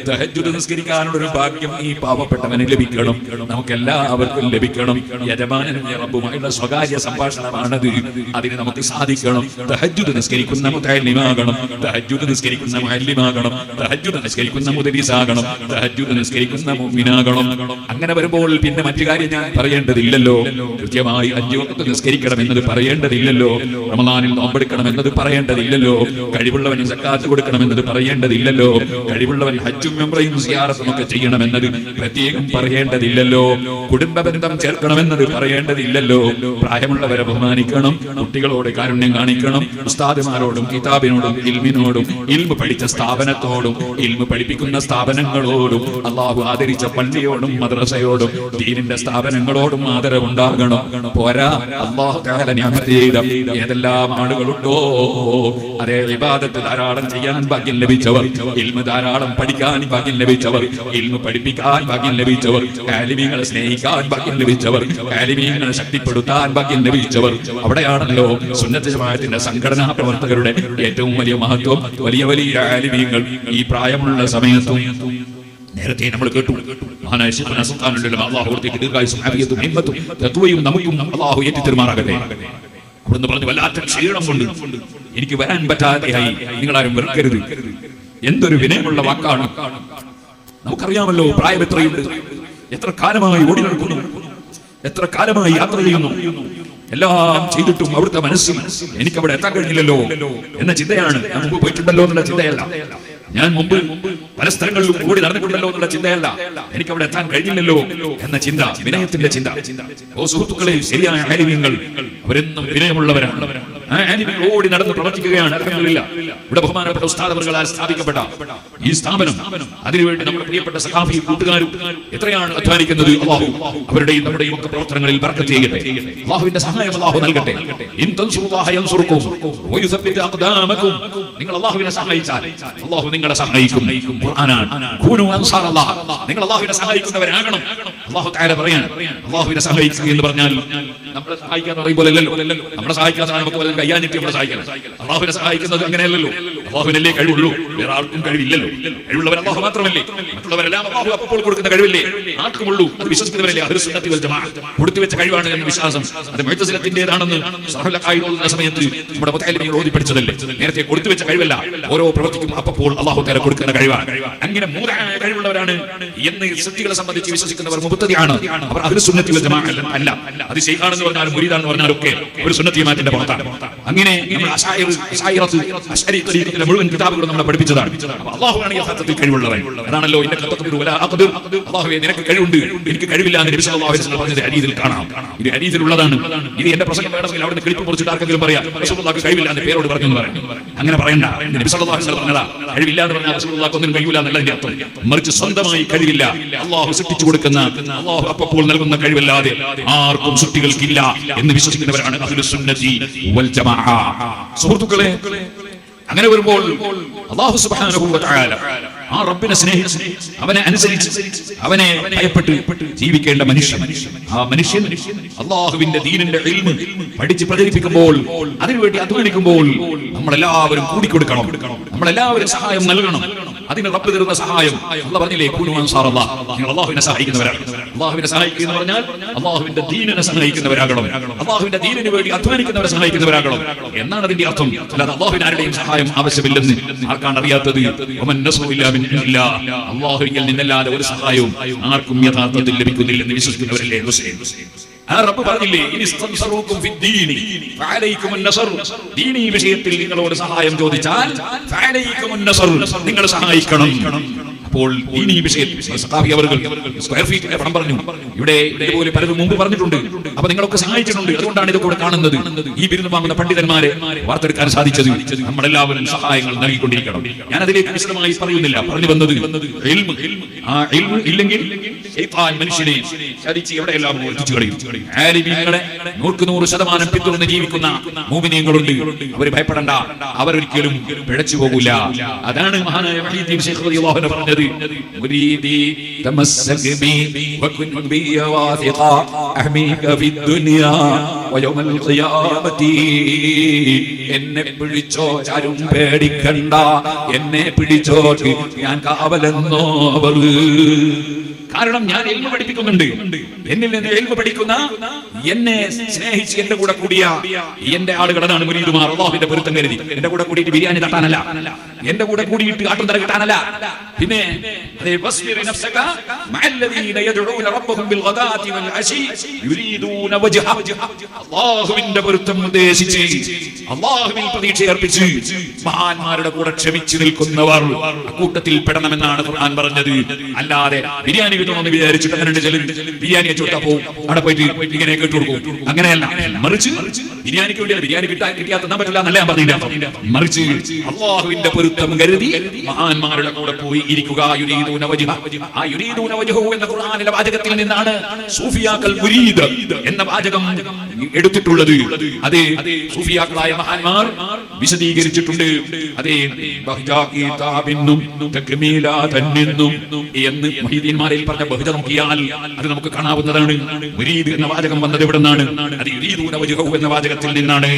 തഹജ്ജുദ് നിസ്കരിക്കാനുള്ള ഒരു ഭാഗ്യം ഈ പാവപ്പെട്ടവന് ലഭിക്കണം, നമുക്കെല്ലാവർക്കും ലഭിക്കണം. യജമാനനും റബ്ബുമായുള്ള സ്വകാര്യ സംഭാഷണമാണത്. അതിന് നമുക്ക് സാധിക്കണം. തഹജ്ജുദ് നിസ്കരിക്കുന്ന മുതഅല്ലിമാകണം, തഹജ്ജുദ് നിസ്കരിക്കുന്ന മുഅല്ലിമാകണം, തഹജ്ജുദ് നിസ്കരിക്കുന്ന മുദരിസാകണം, തഹജ്ജുദ് നിസ്കരിക്കുന്ന മുഅ്മിനാകണം. അങ്ങനെ വരുമ്പോൾ പിന്നെ മറ്റു കാര്യം ഞാൻ പറയേണ്ടതില്ലല്ലോ. കൃത്യമായി 5 വഖ്ത് നിസ്കരിക്കണം എന്നത് പറയേണ്ടതില്ലല്ലോ. റമദാനിൽ നോമ്പെടുക്കണം എന്നത് പറയേണ്ടതില്ലല്ലോ. കഴിവുള്ളവന് സക്കാത്ത് കൊടുക്കണം എന്നത് പറയേണ്ടതില്ലല്ലോ. കഴിവുള്ളവൻ ഹജ്ജും ഉംറയും സിയാറത്തും ഒക്കെ ചെയ്യണമെന്നത് പ്രത്യേകം പറയേണ്ടതില്ലല്ലോ. കുടുംബ ബന്ധം ചേർക്കണമെന്നത് പറയേണ്ടതില്ലല്ലോ. പ്രായമുള്ളവരെ ബഹുമാനിക്കണം, കുട്ടികളോട് കാരുണ്യം കാണിക്കണം, ഉസ്താദുമാരോടും കിതാബിനോടും ഇൽമിനോടും ഇൽമു പഠിച്ച സ്ഥാപനത്തോടും ഇൽമു പഠിപ്പിക്കുന്ന സ്ഥാപനങ്ങളോടും അള്ളാഹു ആദരിച്ച പള്ളിയോടും മദ്രസയോടും ദീനിന്റെ സ്ഥാപനങ്ങളോടും ആദരവുണ്ടാകണം. പോരാ, അള്ളാഹു തആല നിഅമത്ത് ചെയ്ത ഏതെല്ലാം ആളുകളുണ്ടോ, അതേ ഇബാദത്ത് ധാരാളം ചെയ്യാൻ ഭാഗ്യം ലഭിച്ചവർ, ഇൽമു ധാരാളം പഠിക്കാൻ ഭാഗ്യം ലഭിച്ചവർ, ഇൽമു പഠിപ്പിക്കാൻ ഭാഗ്യം ലഭിച്ചവർ, ആലിമീങ്ങളെ സ്നേഹിക്കാൻ ഭാഗ്യം ലഭിച്ചവർ, ആലിമീങ്ങളെ ശക്തിപ്പെടുത്താൻ ഭാഗ്യം ലഭിച്ചവർ, അവിടെയാണല്ലോ സുന്നത്ത് ജമാഅത്തിന്റെ സംഘടനാ പ്രവർത്തകരുടെ ഏറ്റവും വലിയ മഹത്വം. വലിയ വലിയ ആലിമീങ്ങൾ ഈ പ്രായമുള്ള സമയത്തും നേരത്തെ നമ്മൾ കേട്ടു, മഹാനായ ശൈഖുനാ സുൽത്താനുൽ ഉലമാ അല്ലാഹു അവിടത്തേക്ക് ദീർഘായുസ്സും ആഫിയത്തും ഹിമ്മത്തും തഖ്വയും നമുക്കും അല്ലാഹു ഏറ്റിത്തരുമാറാകട്ടെ. അവിടുന്ന് പറഞ്ഞു, വല്ലാത്ത ക്ഷീണം കൊണ്ട് എനിക്ക് വരാൻ പറ്റാതെയായി, നിങ്ങളാരും വെറുക്കരുത്. എന്തൊരു വിനയമുള്ള വാക്കാണ്. നമുക്കറിയാമല്ലോ പ്രായം എത്രയുണ്ട്, എത്ര കാലമായി ഓടി നടക്കുന്നു, എത്ര കാലമായി യാത്ര ചെയ്യുന്നു. എല്ലാം ചെയ്തിട്ടും അവിടുത്തെ മനസ്സിൽ എനിക്ക് അവിടെ എത്താൻ കഴിഞ്ഞില്ലല്ലോ എന്ന ചിന്തയാണ്. ഞാൻ മുമ്പ് പോയിട്ടുണ്ടല്ലോ എന്നുള്ള ചിന്തയല്ല, ഞാൻ മുമ്പ് പല സ്ഥലങ്ങളിലും കൂടി നടന്നിട്ടുണ്ടല്ലോ എന്നുള്ള ചിന്തയല്ല, എനിക്ക് അവിടെ എത്താൻ കഴിഞ്ഞില്ലല്ലോ എന്ന ചിന്ത, വിനയത്തിന്റെ ചിന്ത. ഓ സുഹൃത്തുക്കളെ, ശരിയായ ആലിമീങ്ങൾ അവരെന്നും വിനയമുള്ളവരാണ്. ആ ആലിമീങ്ങൾ ഓടി നടന്ന് പ്രവർത്തിക്കുകയാണ്. അൽഹംദുലില്ലാഹ്, ഇവിടെ ബഹുമാനപ്പെട്ട ഉസ്താദ് അവർകളാൽ സ്ഥാപിക്കപ്പെട്ട ഈ സ്ഥാപനം, അതിനുവേണ്ടി നമ്മുടെ പ്രിയപ്പെട്ട സഖാഫി കൂട്ടുകാരും എത്രയാണ് അധ്വാനിക്കുന്നത്. അല്ലാഹു അവരുടെയും നമ്മുടെയും ഒക്കെ പ്രവർത്തനങ്ങളിൽ ബർക്കത്ത് ചെയ്യട്ടെ. അല്ലാഹുവിന്റെ സഹായം അല്ലാഹു നൽകട്ടെ. ഇൻ തൻസുറുല്ലാഹ യൻസുറുക്കും വയുസബ്ബിത് അഖ്ദാമക്കും. നിങ്ങൾ അല്ലാഹുവിനെ സഹായിച്ചാൽ അല്ലാഹു നിങ്ങളെ സഹായിക്കും. ഖുർആനാണ്, കൂനു അൻസാറല്ലാഹ്, നിങ്ങൾ അല്ലാഹുവിനെ സഹായിക്കുന്നവരാകണം. അല്ലാഹു തആല പറയാണ്, അല്ലാഹുവിനെ സഹായിക്കുക എന്ന് പറഞ്ഞാൽ നമ്മളെ സഹായിക്കാൻ പറയുമ്പോഴല്ലോ, നമ്മളെ സഹായിക്കാതെ നമുക്ക് വല്ല കയ്യാനിട്ട് നമ്മളെ സഹായിക്കണം. അല്ലാഹുവിനെ സഹായിക്കുന്നത് അങ്ങനെയല്ലല്ലോ. അല്ലാഹുവിനല്ലേ കഴിവുള്ളൂ, വേറെ ആർക്കും കഴിവില്ലല്ലോ. കഴിവുള്ളവർ അല്ലാഹു മാത്രമല്ലേ, മറ്റുള്ളവരെല്ലാം അല്ലാഹു അപ്പോൾ കൊടുക്കുന്ന കഴിവില്ലേ ആർക്കുമുള്ളൂ. അത് വിശ്വസിക്കുന്നവരല്ലേ അഹ്ലു സുന്നത്തി വൽ ജമാഅ. കൊടുത്തു വെച്ച കഴിവാണ് എന്ന വിശ്വാസം അത് മുഅ്തസിലത്തിന്റേതാണെന്ന് സഹല ഖായിദുൽ സമയത്ത് നമ്മുടെ മുതഅല്ലിമീങ്ങൾ ഓതി പഠിച്ചതല്ലേ. നേരത്തെ കൊടുത്തു വെച്ച കഴിവല്ല, ഓരോ പ്രവൃത്തിക്കും അപ്പോൾ അല്ലാഹു തആല കൊടുക്കുന്ന കഴിവാണ്. അങ്ങനെ മൂലമായ കഴിവുള്ളവരാണ് എന്ന് സൃഷ്ടികളെ സംബന്ധിച്ച് വിശ്വസിക്കുന്നവർ മുബ്തദിയാണ്. അവർ അഹ്ലു സുന്നത്തി വൽ ജമാഅ അല്ല. അത് ശൈഖാണെന്ന് പറഞ്ഞാലും മുരീദാണെന്ന് പറഞ്ഞാലും ഒക്കെ ഒരു സുന്നത്തി ജമാഅത്തിന്റെ പുറത്താണ്. അങ്ങനെ നമ്മൾ അശ്അരി മുഴുവൻ കിതാബുകളും നമ്മളെ പഠിപ്പിച്ചതാണ്. അല്ലാഹുവാണ് യഥാർത്ഥത്തിൽ കഴിവുള്ളവൻ. അതാണല്ലോ അല്ലാഹുവേ നിനക്ക് കഴിവുണ്ട്, എനിക്ക് കഴിവില്ല എന്ന് നബി സല്ലല്ലാഹു അലൈഹി വസല്ലം പറഞ്ഞത് ഹദീസിൽ കാണാം. ഇത് ഹദീസിലുള്ളതാണ്. ഇത് എന്റെ പ്രസംഗം വേണമെങ്കിൽ അവിടുന്ന് ക്ലിപ്പ് മുറിച്ചിട്ട് ആർക്കെങ്കിലും പറയാം റസൂലുള്ളാഹിക്ക് കഴിവില്ല എന്ന് പേരോട് പറഞ്ഞു എന്ന് പറയും. അങ്ങനെ പറയണ്ട. നബി സല്ലല്ലാഹു അലൈഹി വസല്ലം പറഞ്ഞതാ, കഴിവില്ല എന്ന് പറഞ്ഞാൽ റസൂലുള്ളാഹിക്ക് ഒന്നും കഴിവില്ല എന്നുള്ളതിന്റെ അർത്ഥം. മറിച്ച് സ്വന്തമായി കഴിവില്ല, അല്ലാഹു സൃഷ്ടിച്ചു കൊടുക്കുന്ന, അല്ലാഹു അപ്പോൾ നൽകുന്ന കഴിവല്ലാതെ ആർക്കും സൃഷ്ടികൾക്കില്ല എന്ന് വിശ്വസിക്കുന്നവരാണ് അഹ്ലു സുന്നത്തി വൽ ജമാഅ. സുഹൃത്തുക്കളെ, അങ്ങനെ വരുമ്പോൾ അല്ലാഹു സുബ്ഹാനഹു വ തആല ആ റബ്ബിനെ സ്നേഹിച്ച് അവനെ അനുസരിച്ച് അവനെ ഭയപ്പെട്ട് ജീവിക്കേണ്ട മനുഷ്യൻ, ആ മനുഷ്യൻ അല്ലാഹുവിന്റെ ദീനിന്റെ ഇൽമ് പഠിച്ച് പ്രചരിപ്പിക്കുമ്പോൾ, അതിനുവേണ്ടി അധ്വാനിക്കുമ്പോൾ നമ്മളെല്ലാവരും കൂടിക്കൊടുക്കണം, നമ്മളെല്ലാവരും സഹായം നൽകണം. അതിന് റബ്ബ് തരുന്ന സഹായം അല്ലാഹു പറഞ്ഞില്ലേ, കൂനു അൻസാറല്ലാഹ്, നിങ്ങൾ അല്ലാഹുവിനെ സഹായിക്കുന്നവരാണ്. അല്ലാഹുവിനെ സഹായിക്കുക എന്ന് പറഞ്ഞാൽ അല്ലാഹുവിന്റെ ദീനിനെ സഹായിക്കുന്നവരാകണം, അല്ലാഹുവിന്റെ ദീനിന് വേണ്ടി അധ്വാനിക്കുന്നവരെ സഹായിക്കുന്നവരാകണം എന്നാണ് അതിന്റെ അർത്ഥം. അല്ലാതെ അല്ലാഹുവിന് ആരുടെയും സഹായം ആവശ്യമില്ലെന്ന് ആർക്കാണ് അറിയാത്തത്? വമൻ നസ്റു ഇല്ലാ മിൻ ഇല്ലാഹ്, അല്ലാഹുവിൽ നിന്നല്ലാതെ ഒരു സഹായവും ആർക്കും യഥാർത്ഥത്തിൽ ലഭിക്കുന്നില്ലെന്ന് വിശ്വസിക്കുന്നവരല്ലേ മുസ്ലിം. ആ റബ്ബ് പറഞ്ഞില്ലേ, ഇനിസ്തൻസറൂകും ഫിദ്ദീനി ഫഅലൈകുമുൻ നസ്ർ, ദീനീ വിഷയത്തിൽ നിങ്ങളോട് സഹായം ചോദിച്ചാൽ ഫഅലൈകുമുൻ നസ്ർ, നിങ്ങൾ സഹായിക്കണം. അപ്പോൾ ദീനീ വിഷയത്തിൽ സഖാഫി അവർകൾ സ്ക്വയർ ഫീറ്റിന്റെ പണം പറഞ്ഞു. ഇവിടെ ഇതുപോലെ പലരും മുമ്പ് പറഞ്ഞിട്ടുണ്ട്. അപ്പൊ നിങ്ങളൊക്കെ സഹായിച്ചിട്ടുണ്ട്. അതുകൊണ്ടാണ് ഇതൊക്കെ ഇവിടെ കാണുന്നത്. ഈ ബിരുദം വാങ്ങുന്ന പണ്ഡിതന്മാരെ വാർത്തെടുക്കാൻ സാധിച്ചത് നമ്മളെല്ലാവരും സഹായങ്ങൾ നൽകിക്കൊണ്ടിരിക്കണം. ഞാൻ അതിലേക്ക് വിശദമായി പറയുന്നില്ല. പറഞ്ഞു വന്നത് ഇൽമ്, ആ ഇൽമ് ഇല്ലെങ്കിൽ ശൈത്താൻ മനുഷ്യനെ ചതിച്ച് എവിടെയെല്ലാം എത്തിച്ചു കളയും. ആലിമീങ്ങളെ 100% പിന്തുടർന്ന് ജീവിക്കുന്ന മുഅ്മിനീങ്ങളുണ്ട്. അവർ ഭയപ്പെടണ്ട, അവരൊരിക്കലും പിഴച്ചു പോകില്ല. അതാണ് മഹാനായ മുഹീദ്ദീൻ ശൈഖ് റളിയല്ലാഹു അൻഹു പറഞ്ഞത്, മുരീദി തമസ്സക് ബി വകുൻ ബി വാസിഖ അഹ്മീക ഫിദ്ദുനിയ വയൗമൽ ഖിയാമത്തി എന്നെ പിടിച്ചോ ആരും പേടിക്കണ്ട എന്നെ പിടിച്ചോട്ട് ഞാൻ കാവലെന്നോ അവർ കാരണം ഞാൻ ഇൽമു പഠിപ്പിക്കുന്നുണ്ട് എന്നിൽ നിന്ന് ഇൽമു പഠിക്കുന്ന എന്നെ സ്നേഹിച്ച് എന്റെ കൂടെ കൂടിയ എന്റെ ആളുകളാണ് മുരീദുമാർ അല്ലാഹുവിന്റെ പൊരുത്തം കരുതി എന്റെ കൂടെ കൂടിയിട്ട് ബിരിയാണി തട്ടാനല്ല എന്റെ കൂടെ കൂടിയിട്ട് ആട്ടുംതറ കിട്ടാനല്ല പിന്നെ അല്ലാഹുവിന്റെ പൊരുത്തം ഉദ്ദേശിച്ച് അല്ലാഹുവിൽ പ്രതീക്ഷ അർപ്പിച്ച് മഹാന്മാരുടെ കൂടെ ക്ഷമിച്ചു നിൽക്കുന്നവർ കൂട്ടത്തിൽ പെടണമെന്നാണ് ഖുർആൻ പറഞ്ഞത് അല്ലാതെ ബിരിയാണി കിട്ടണമെന്ന് വിചാരിച്ചിട്ട് അങ്ങനെ ബിരിയാണിയെ ചോട്ടാ പോകും അവിടെ പോയിട്ട് ഇങ്ങനെ കേട്ടു കൊടുക്കും അങ്ങനെയല്ല മറിച്ച് ബിരിയാണിക്ക് വേണ്ടിയാണ് ബിരിയാണി കിട്ടിയാൽ തിന്നാൻ പറ്റില്ല എന്നല്ല ഞാൻ പറഞ്ഞില്ല മറിച്ച് അല്ലാഹുവിന്റെ പൊരുത്തം കരുതി മഹാന്മാരുടെ കൂടെ പോയി ഇരിക്കുക യുരീദൂന വജ്ഹ ആ യുരീദൂന വജ്ഹു എന്ന ഖുർആനിലെ വാചകത്തിൽ നിന്നാണ് സൂഫിയാക്കൾ മുരീദ് എന്ന വാചകം എടുത്തിട്ടുള്ളത് അതേ സൂഫിയാക്കളായ മഹാന്മാർ വിശദീകരിച്ചിട്ടുണ്ട് അതേ ബഹ്ജാകിതാബിന്നും തക്മീലാതന്നും എന്ന് മുഹീദ്ദീൻമാരിൽ പറഞ്ഞ ബഹ്ജ നോക്കിയാൽ അത് നമുക്ക് കാണാവുന്നതാണ് മുരീദ് എന്ന വാചകം വന്നത് എവിടെ നിന്നാണ് അത് യുരീദൂന വജ്ഹു എന്ന വാചകത്തിൽ നിന്നാണ്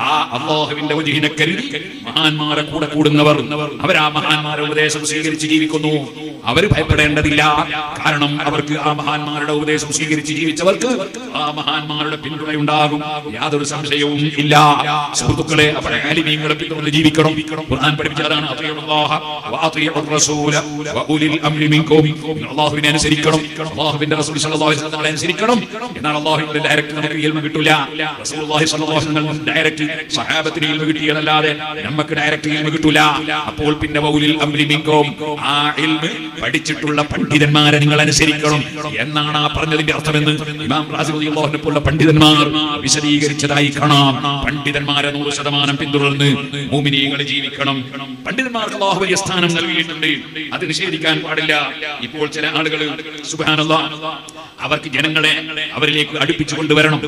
ആ അല്ലാഹുവിന്റെ വജ്ഹിനെ കരുതി മഹാന്മാരെ കൂടെ കൂടുന്നവർ അവർ ആ മഹാന്മാരുടെ ഉപദേശം സ്വീകരിച്ച് ജീവിക്കുന്നു അവർ ഭയപ്പെടേണ്ടതില്ല കാരണം അവർക്ക് ആ മഹാന്മാരുടെ ഉപദേശം സ്വീകരിച്ച് ജീവിച്ചവർക്ക് ആ മഹാന്മാരുടെ പിന്തുണയുണ്ടാകും യാതൊരു സംശയവും ഇല്ല സുഹൃത്തുക്കളെ അവരുടെ ആലിമീങ്ങളെ പിന്തുണ ജീവിക്കണം ഖുർആൻ പഠിപ്പിച്ചതാണ് അത്തിയുല്ലാഹ വഅത്തിയുർ റസൂല വഉലിൽ അംരി മിൻകും അല്ലാഹുവിനെ അനുസരിക്കണം അല്ലാഹുവിന്റെ റസൂൽ സ്വല്ലല്ലാഹു അലൈഹി വസല്ലം അനുസരിക്കണം എന്നാൽ അല്ലാഹുവിന്റെ ഡയറക്റ്റ് നമുക്ക് ഇൽമ കിട്ടില്ല റസൂലുള്ളാഹി സ്വല്ലല്ലാഹു അലൈഹി വസല്ലം ഡയറക്റ്റ് സഹാബത്തിന് ഇൽമ കിട്ടിയതല്ലാതെ നമുക്ക് ഡയറക്റ്റ് ഇൽമ കിട്ടില്ല അപ്പോൾ പിന്നെ വഉലിൽ അംരി മിൻകും ആ ഇൽമ പഠിച്ചിട്ടുള്ള പണ്ഡിതന്മാരെ നിങ്ങൾ അനുസരിക്കണം എന്നാണ് ആ പറഞ്ഞതിന്റെ അർത്ഥമെന്ന് ഇമാം റാസി റളിയല്ലാഹു അൻഹു പോലുള്ള പണ്ഡിതന്മാർ വിശദീകരിച്ചതായി കാണാം പണ്ഡിതന്മാരെ 100% പിന്തുടർന്ന് മുഅ്മിനീകൾ ജീവിക്കണം പണ്ഡിതന്മാർക്ക് അല്ലാഹു വലിയ സ്ഥാനം നൽകിയിട്ടുണ്ട് അത് നിഷേധിക്കാൻ പാടില്ല ഇപ്പോൾ ചില ആളുകൾ സുബ്ഹാനല്ലാഹ് അവർക്ക് ജനങ്ങളെ അവരിലേക്ക് അടുപ്പിച്ചു കൊണ്ടുവരണം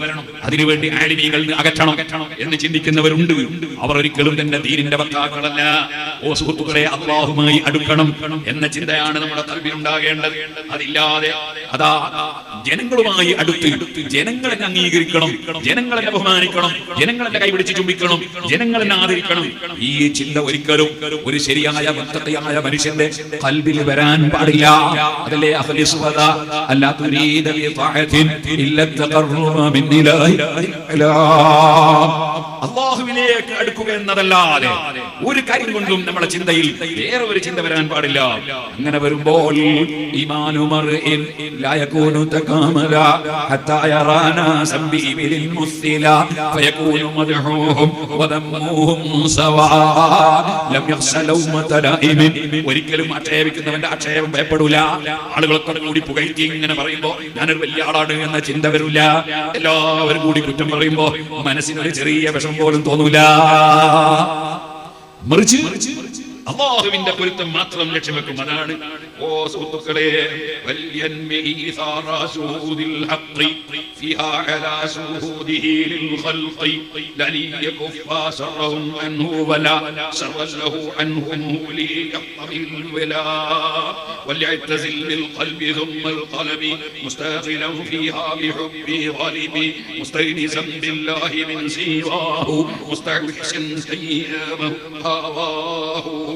അതിനുവേണ്ടി ആലിമീകൾ അകറ്റണം എന്ന് ചിന്തിക്കുന്നവരുണ്ട് അവർ ഒരിക്കലും തന്നെ ദീനിന്റെ വക്താക്കളല്ല ഓ സുഹൃത്തുക്കളെ അല്ലാഹുമായി അടുക്കണം എന്ന ചിന്തയാണ് നമ്മുടെ ഖൽബിൽ ഉണ്ടാകേണ്ടത് അതില്ലാതെ അതാ ജനങ്ങളുമായി അടുത്ത് ജനങ്ങളെ അംഗീകരിക്കണം ജനങ്ങളെ ബഹുമാനിക്കണം ജനങ്ങളെ കൈപിടിച്ച് ചുംബിക്കണം ജനങ്ങളെ ആദരിക്കണം ഈ ചിന്ത ഒരിക്കലും ഒരു ശരിയായ മുത്തഖിയായ മനുഷ്യന്റെ ഖൽബിൽ വരാൻ പാടില്ല അതല്ലേ അഖ്ലിസ് വദാ അല്ലാ തുരീദ ബിതാഅത്തിൻ ഇല്ല തഖററ മിൻ ഇലാഹി അല്ലാഹുവിലേക്ക് അടുക്കുക എന്നതല്ലാതെ ഒരു കാര്യം കൊണ്ടും നമ്മുടെ ചിന്തയിൽ വേറെ ഒരു ചിന്ത വരാൻ പാടില്ല അങ്ങനെ വരുമ്പോൾ ഈമാനു മർഇൻ ലാ യകൂനു തകാമല ഹത്താ യറാനാ സംബിബിൽ മുസ്തില ഫയകൂനു മദ്ഹൂഹും വദമ്മുഹും സവാ ലം യഖ്ശ ലൗമത ലൈമിൻ ഒരിക്കലും ആക്ഷേപിക്കുന്നവന്റെ ആക്ഷേപം ഭയപ്പെടൂല ആളുകളൊക്കെ കൂടി പുകഴ്ത്തി ഇങ്ങനെ പറയുമ്പോൾ ഞാനൊരു വലിയ ആളാണ് എന്ന ചിന്ത വരില്ല എല്ലാവരും കൂടി കുറ്റം പറയുമ്പോൾ മനസ്സിനൊരു ചെറിയ വിഷമം പോലും തോന്നൂല മറിച്ച് അല്ലാഹുവിന്റെ പൊരുത്തം മാത്രം ലക്ഷ്യം വെക്കും അതാണ് ഓ സുഹൃത്തുക്കളെ വല്യൻമി ഈസാറസൂദിൽ ഹഖ് ഫിഹാ അലാ ശുഹൂദിഹി ലിൽ ഖൽഖി ലലിയകുഫാ ശറഹും അൻഹു വലാ ശറല്ലഹു അൻഹും ലിയഖ്മിൽ വലാ വൽയഅ്തസിൽ ലിൽ ഖൽബി ثുമ്മൽ ഖൽബി മുസ്തഖിലൻ ഫിഹാ ബിഹുബ്ബി ഖൽബി മുസ്തഗ്നിസൻ ബില്ലാഹി മിൻ സിവാഹു മുസ്തഹ്സിൻ സയ്യിമഹു ഹവാഹു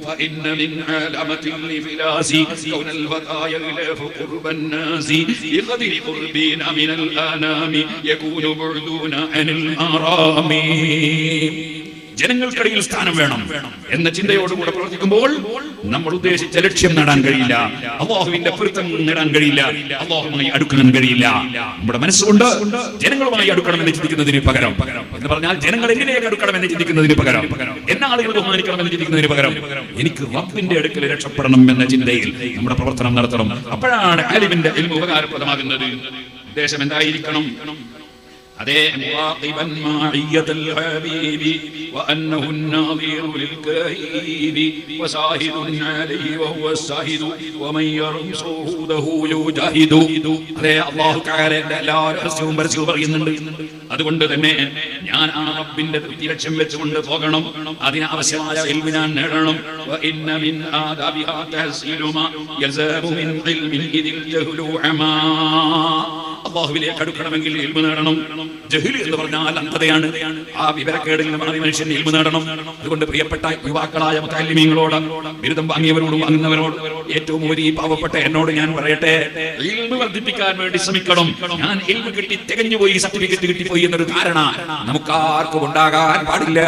فإن من علامة الإفلاس كون الفتى يغلف قرب الناس بقدر قربنا من الآنام يكون بعدنا عن الآرام ജനങ്ങൾക്കിടയിൽ സ്ഥാനം വേണം എന്ന ചിന്തയോടുകൂടെ പ്രവർത്തിക്കുമ്പോൾ നമ്മൾ ഉദ്ദേശിച്ച ലക്ഷ്യം നേടാൻ കഴിയില്ല അല്ലാഹുവിന്റെ പൊരുത്തം നേടാൻ കഴിയില്ല അല്ലാഹുവുമായി അടുക്കാൻ കഴിയില്ല നമ്മുടെ മനസ്സുകൊണ്ട് ജനങ്ങളുമായി അടുക്കണമെന്ന് ചിന്തിക്കുന്നതിന് പകരം എന്ന് പറഞ്ഞാൽ ജനങ്ങൾ എങ്ങനെയൊക്കെ അടുക്കണമെന്ന് ചിന്തിക്കുന്നതിന് പകരം എന്നെ ആളുകൾ ബഹുമാനിക്കണമെന്ന് ചിന്തിക്കുന്നതിന് പകരം എനിക്ക് റബ്ബിന്റെ അടുക്കൽ രക്ഷപ്പെടണം എന്ന ചിന്തയിൽ നമ്മുടെ പ്രവർത്തനം നടത്തണം അപ്പോഴാണ് ആലിമിന്റെ ഇൽമു ഉപകാരപ്രദമാകുന്നത് ഉദ്ദേശം എന്തായിരിക്കണം അതേ മുറാഖിബൻ മാഇയത്തുൽ ഹബീബി വഅന്നഹു الناظر للكائب وشاهد عليه وهو الشاهد ومن يرم شهوده يجاهد അതേ അല്ലാഹു തആലയുടെ എല്ലാ രഹസ്യവും പരസ്യവും പറയുന്നുണ്ട് അതുകൊണ്ട് തന്നെ ഞാൻ ആ റബ്ബിന്റെ തൃപ്തി ലക്ഷ്യം വെച്ചുകൊണ്ട് പോകണം അതിനാവശ്യമായ ഇൽമു ഞാൻ നേടണം വഇന്ന മിൻ ആദാബിഹാ തഹ്സീലു മാ യൽസമു മിൻ ഇൽമിൻ ഇദിൽ ജഹ്ലു അമാ അല്ലാഹുവിലേക്ക് അടുക്കണമെങ്കിൽ ഇൽമു നേടണം. ജഹ്ൽ എന്ന് പറഞ്ഞാൽ അന്ധതയാണ്. ആ വിവരക്കേടിൽ നിന്ന് മാറി മനുഷ്യൻ ഇൽമു നേടണം. അതുകൊണ്ട് പ്രിയപ്പെട്ട യുവാക്കളായ മുതഅല്ലിമീങ്ങളോട്, ബിരുദം വാങ്ങിയവരോടും വാങ്ങുന്നവരോട്, ഏറ്റവും ഉപരി പാവപ്പെട്ട എന്നോട് ഞാൻ പറയട്ടെ, ഇൽമു വർദ്ധിപ്പിക്കാൻ വേണ്ടി ശ്രമിക്കണം. ഞാൻ ഇൽമു കിട്ടി തികഞ്ഞുപോയി, സർട്ടിഫിക്കറ്റ് കിട്ടിപ്പോയി എന്നൊരു ധാരണ നമുക്കാർക്കും ഉണ്ടാകാൻ പാടില്ല.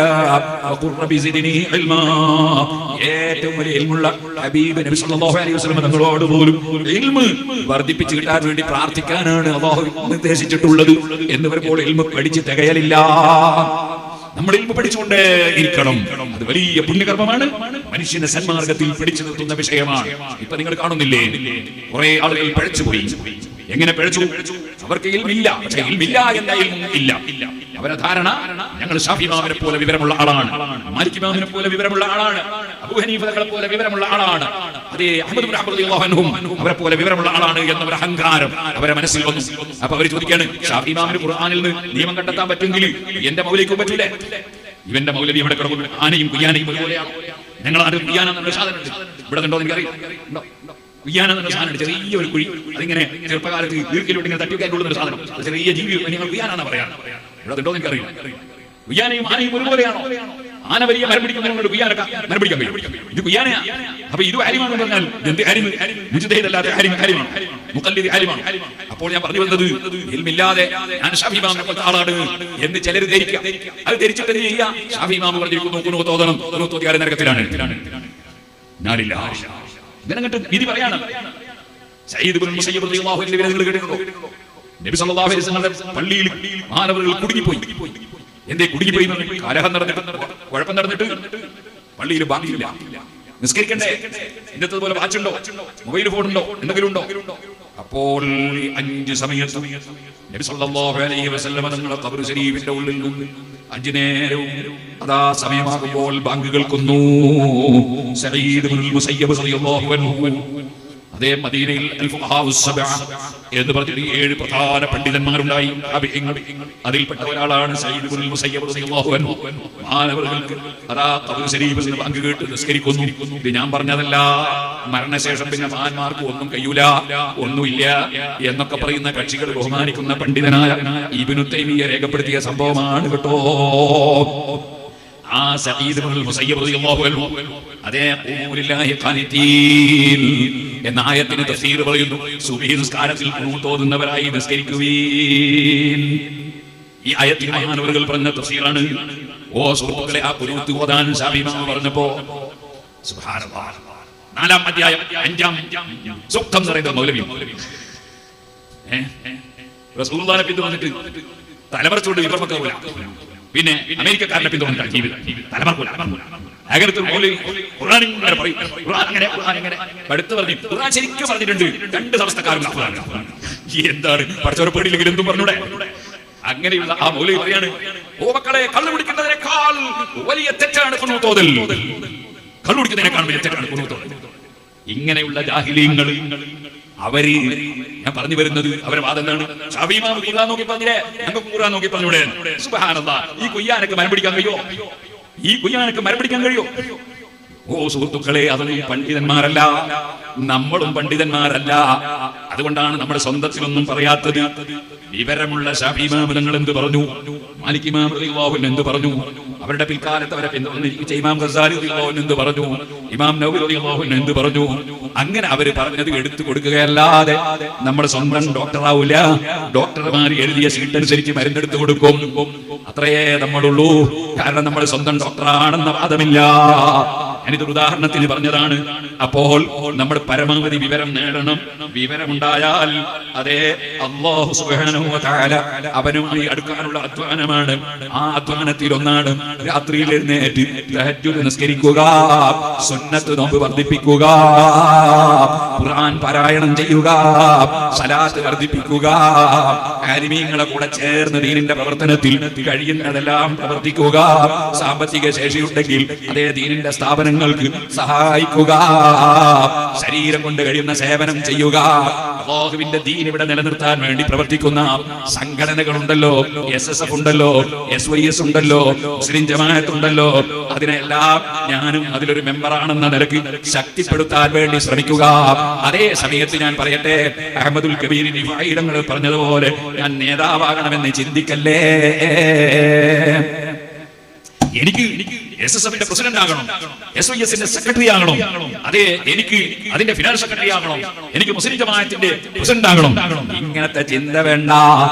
ഏറ്റവും വലിയ ഇൽമുള്ള ഹബീബ് നബി സല്ലല്ലാഹു അലൈഹി വസല്ലം തങ്ങളോട് പോലും ഇൽമു വർദ്ധിപ്പിച്ചു കിട്ടാൻ വേണ്ടി പ്രാർത്ഥിക്കാനാണ് അല്ലാഹു നിർദ്ദേശിച്ചിട്ടുള്ളത്. എന്ന് വരുമ്പോൾ ഇൽമു പഠിച്ച് തികയലില്ല. നമ്മൾ ഇൽമു പഠിച്ചുകൊണ്ടേ ഇരിക്കണം. അത് വലിയ പുണ്യകർമ്മമാണ്, മനുഷ്യനെ സന്മാർഗത്തിൽ പിടിച്ചു നിർത്തുന്ന വിഷയമാണ്. ഇപ്പൊ നിങ്ങൾ കാണുന്നില്ലേ, കുറെ ആളുകൾ പഴച്ചുപോയി. എങ്ങനെ പഴച്ചു? അവർക്ക് ഇൽമില്ല. പക്ഷെ ഇൽമില്ല എന്ന ഇൽമും ഇല്ല. അവരുടെ ധാരണ ഞങ്ങൾ ഷാഫി ഇമാമിനെ പോലെ വിവരമുള്ള ആളാണ്, മാലിക് ഇമാമിനെ പോലെ വിവരമുള്ള ആളാണ്, അബൂ ഹനീഫ തങ്ങളെ പോലെ വിവരമുള്ള ആളാണ്, അതേ അഹ്മദ് ഇബ്നു ഹംബൽ റളിയല്ലാഹു അൻഹും അവരെ പോലെ വിവരമുള്ള ആളാണ് എന്നൊരു അഹങ്കാരം അവരെ മനസ്സിൽ വന്നു. അപ്പൊ അവർ ചോദിക്കാണ്, ഷാഫി ഇമാമിന് ഖുർആനിൽ നിന്ന് നിയമം കണ്ടെത്താൻ പറ്റുമെങ്കിൽ എന്റെ മൗലവിക്കും പറ്റൂലേ? ഇവന്റെ മൗലവി ഇവിടെ കിടക്കുന്നു, ആനയും കുയ്യാനയും ഒരുപോലെയാണ്. ഞങ്ങൾ ആരും കുയ്യാനെന്നുള്ള സാധനമുണ്ട് ഇവിടെ കണ്ടോ? എനിക്കറിയില്ല. കുയ്യാനെന്നുള്ള സാധനമുണ്ട്, ചെറിയ ഒരു കുഴി. അതിങ്ങനെ ചെറുപ്പകാലത്ത് വീട്ടിലോട്ട് ഇങ്ങനെ തട്ടി കയറ്റുള്ള ഒരു സാധനം. ചെറിയ ജീവി നിങ്ങൾ കുയ്യാനാണ് പറയാം. ഇവിടെ കണ്ടോ? എനിക്കറിയില്ല. കുയ്യാനയും ആനയും ഒരുപോലെയാണോ? ആന വലിയ മരം പിടിക്കുന്നതിനോട് കുയ്യാനൊക്കെ മരം പിടിക്കാൻ കഴിയും. ഇത് കുയ്യാനയാ. അപ്പൊ ഇത് ആലിമാണെന്ന് പറഞ്ഞാൽ എന്ത് ആലിമ്? മുജ്തഹിദല്ലാത്ത ആലിമാണ്, മുഖല്ലിദ് ആലിമാണ്. അപ്പോൾ ഞാൻ പറഞ്ഞു വന്നത്, ഇൽമില്ലാതെ ഞാൻ ഷാഫി ഇമാമിനെ പോലത്തെ ആളാണ് എന്ന് ചിലർ ധരിക്കുക. അത് ധരിച്ചിട്ട് ചെയ്യുക. ഷാഫി ഇമാം പറഞ്ഞിരിക്കുന്നു ഖുനൂത്ത് ഓതണം, ഖുനൂത്ത് ഓതിയാൽ നരകത്തിലാണ്. ഇങ്ങനെ കണ്ട് വിധി പറയാണ്. സയ്യിദ് ഇബ്നുൽ മുസയ്യിബ് റളിയല്ലാഹു അൻഹു നിങ്ങൾ കേട്ടിട്ടുണ്ടോ? നബി സല്ലല്ലാഹു അലൈഹി വസല്ലം പള്ളിയിൽ മാനവர்கள் കുടുങ്ങിപ്പോയി. എന്തേ കുടുങ്ങിപ്പോയി? കലഹം നടന്നിട്ട്, കുഴപ്പം നടന്നിട്ട് പള്ളിയിൽ ബാങ്കില്ല. നിസ്കരിക്കണ്ടേ? ഇന്നത്തെ പോലെ വാച്ചുണ്ടോ, മൊബൈൽ ഫോണുണ്ടോ, എന്തെങ്കിലും ഉണ്ടോ? അപ്പോൾ 5 സമയത്ത് നബി സല്ലല്ലാഹു അലൈഹി വസല്ലം തങ്ങളുടെ ഖബർ ശരീഫിന്റെ ഉള്ളിൽ നിന്ന് 5 നേരവും അതാ സമയമാകുമ്പോൾ ബാങ്ക് കേൾക്കുന്നു. സഈദ് ഇബ്നുൽ മുസയ്യിബ് റളിയല്ലാഹു അൻഹു, അതേ മദീനയിൽ അൽ ഫുഖഹാഉ സബഅ എന്ന് പറഞ്ഞ 7 പ്രധാന പണ്ഡിതന്മാരുണ്ടായി. അതിൽപ്പെട്ട ഒരാളാണ് സഈദ് ഇബ്നുൽ മുസയ്യിബ് റളിയല്ലാഹു അൻഹു. മാനവർക്ക് അതാ ഖബർ ശരീഫിൽ നിന്ന് ബാങ്ക് കേട്ട് നിസ്കരിക്കുന്നു. ഇത് ഞാൻ പറഞ്ഞതല്ല. മരണശേഷം പിന്നെ മഹാന്മാർക്ക് ഒന്നും കഴിയൂല, ഒന്നുമില്ല എന്നൊക്കെ പറയുന്ന കക്ഷികൾ ബഹുമാനിക്കുന്ന പണ്ഡിതനായ ഇബ്നു തൈമിയ്യ രേഖപ്പെടുത്തിയ സംഭവമാണ് കേട്ടോ. ആ സഈദ് ഇബ്നുൽ മുസയ്യിബ് റളിയല്ലാഹു അൻഹു അതേ ഖൂലില്ലാഹി ഖാനിതീൻ എന്ന ആയത്തിന് തഫ്സീർ പറയുന്നു. സുബ്ഹി നിസ്കാരത്തിൽ ഖുനൂത്ത് ഓതുന്നവരായി നിസ്കരിക്കുവീൻ. ഈ ആയത്തിന് മഹാനവറുകൾ പറഞ്ഞ തഫ്സീറാണ്. ഓ സുഹൃത്തുക്കളെ, ആ ഖുനൂത്ത് ഓതാൻ ശാഫി ഇമാം പറഞ്ഞപ്പോ സുബ്ഹാനല്ലാഹ് 4-ാം അധ്യായം 5-ാം സൂക്തം പറയുന്ന മൗലവി റസൂലുള്ളാഹിനെ പിന്തുടർന്നിട്ട് തലമറച്ചുകൊണ്ട് വിവർമ്മക്കാവൂല, പിന്നെ അമേരിക്കക്കാരനെ പിന്തുടർന്നിട്ടാണ് ജീവിതം. തലമറക്കൂല. അങ്ങനത്തെ ഖുർആനിങ്ങനെ പറയും, ഖുർആനിങ്ങനെ അടുത്ത് പറഞ്ഞു. ഖുർആൻ ശരിക്കും പറഞ്ഞിട്ടുണ്ട് 2 സമസ്തക്കാരും എന്താണ് പഠിച്ചവരെ പേടിയില്ലെങ്കിൽ എന്തും പറഞ്ഞൂടെ? അങ്ങനെയുള്ള ആ മൗലവി പറയാണ്, ഓ മക്കളെ, കള്ളു കുടിക്കുന്നതിനേക്കാൾ വലിയ തെറ്റാണ് ഖുനൂത്ത് ഓതൽ. കള്ളു കുടിക്കുന്നതിനേക്കാൾ വലിയ തെറ്റാണ് ഖുനൂത്ത് ഓതൽ. ഇങ്ങനെയുള്ള ജാഹിലീങ്ങൾ അവര്, ഞാൻ പറഞ്ഞു വരുന്നത് അവരെ വാദം എന്താണ്? ശാഫി ഇമാം ഖുർആൻ നോക്കി പറഞ്ഞില്ലേ, ഞങ്ങൾക്ക് ഖുർആൻ നോക്കി പറഞ്ഞൂടെ? സുബ്ഹാനല്ലാഹ്, ഈ കുയ്യാനൊക്കെ മരം പിടിക്കാൻ കഴിയോ? ഈ കുയ്യാനൊക്കെ മരം പിടിക്കാൻ കഴിയോ? ഓ സുഹൃത്തുക്കളെ, അതൊന്നും പണ്ഡിതന്മാരല്ല, നമ്മളും പണ്ഡിതന്മാരല്ല. അതുകൊണ്ടാണ് നമ്മുടെ സ്വന്തത്തിലൊന്നും പറയാത്തത്. വിവരമുള്ള ശാഫി ഇമാം തങ്ങൾ എന്ത് പറഞ്ഞു, മാലിക് ഇമാം റളിയല്ലാഹു അൻഹു എന്ത് പറഞ്ഞു, അവരുടെ പിൽക്കാലത്ത് അവരെ പിന്തുടർന്നിരിക്കുന്ന ഇമാം ഗസാലി റളിയല്ലാഹു അൻഹു എന്ത് പറഞ്ഞു, ഇമാം നവവി റളിയല്ലാഹു അൻഹു എന്ത് പറഞ്ഞു, അങ്ങനെ അവർ പറഞ്ഞത് എടുത്തു കൊടുക്കുകയല്ലാതെ നമ്മുടെ സ്വന്തം ഡോക്ടറാവൂല. ഡോക്ടർമാർ എഴുതിയ സീറ്റ് അനുസരിച്ച് മരുന്നെടുത്ത് കൊടുക്കും, അത്രയേ നമ്മളുള്ളൂ. കാരണം നമ്മൾ സ്വന്തം ഡോക്ടറാണെന്ന വാദമില്ല. ഞാനിതൊരു ഉദാഹരണത്തിന് പറഞ്ഞതാണ്. അപ്പോൾ നമ്മൾ പരമാവധി വിവരം നേടണം. വിവരമുണ്ടായാൽ അതേ അല്ലാഹു സുബ്ഹാനഹു വ തആല അവനുമായി അടുക്കാനുള്ള അധ്വാനമാണ്. ആ അധ്വാനത്തിൽ ഒന്നാണ് രാത്രിയിൽ എഴുന്നേറ്റ് തഹജ്ജുദ് നിസ്കരിക്കുക, സുന്നത്ത് നോമ്പ് വർദ്ധിപ്പിക്കുക, ഖുർആൻ പാരായണം ചെയ്യുക, സലാത്ത് വർദ്ധിപ്പിക്കുക, ആലിമീങ്ങളെ കൂടെ ചേർന്ന് ദീനിന്റെ പ്രവർത്തനത്തിൽ കഴിയുന്നതെല്ലാം പ്രവർത്തിക്കുക. സാമ്പത്തിക ശേഷിയുണ്ടെങ്കിൽ അതേ ദീനിന്റെ സ്ഥാപനങ്ങൾക്ക് സഹായിക്കുക. ശരീരം കൊണ്ട് കഴിയുന്ന സേവനം ചെയ്യുക. അല്ലാഹുവിന്റെ ദീൻ ഇവിടെ നിലനിർത്താൻ വേണ്ടി പ്രവർത്തിക്കുന്ന സംഘടനകളുണ്ടല്ലോ, SSF ഉണ്ടല്ലോ, SYS ഉണ്ടല്ലോ, മുസ്ലിം ജമാഅത്ത് ഉണ്ടല്ലോ, അതിനെല്ലാം ഞാനും അതിലൊരു മെമ്പറാണെന്ന നിലയ്ക്ക് ശക്തിപ്പെടുത്താൻ വേണ്ടി ശ്രമിക്കുക. അതേ സമയത്ത് ഞാൻ പറയട്ടെ, അഹ്മദുൽ കബീർ റിഫായി തങ്ങൾ പറഞ്ഞതുപോലെ ഞാൻ നേതാവാകണമെന്ന് ചിന്തിക്കല്ലേ. എനിക്ക് SSFന്റെ പ്രസിഡന്റ് ആകണം, SYSന്റെ സെക്രട്ടറി ആകണം, അതെ എനിക്ക് അതിന്റെ ഫിനാൻസ് സെക്രട്ടറി ആകണം, എനിക്ക് മുസ്ലിം ജമാഅത്തിന്റെ പ്രസിഡന്റ് ആകണം. ഇങ്ങനത്തെ ചിന്ത വേണ്ട.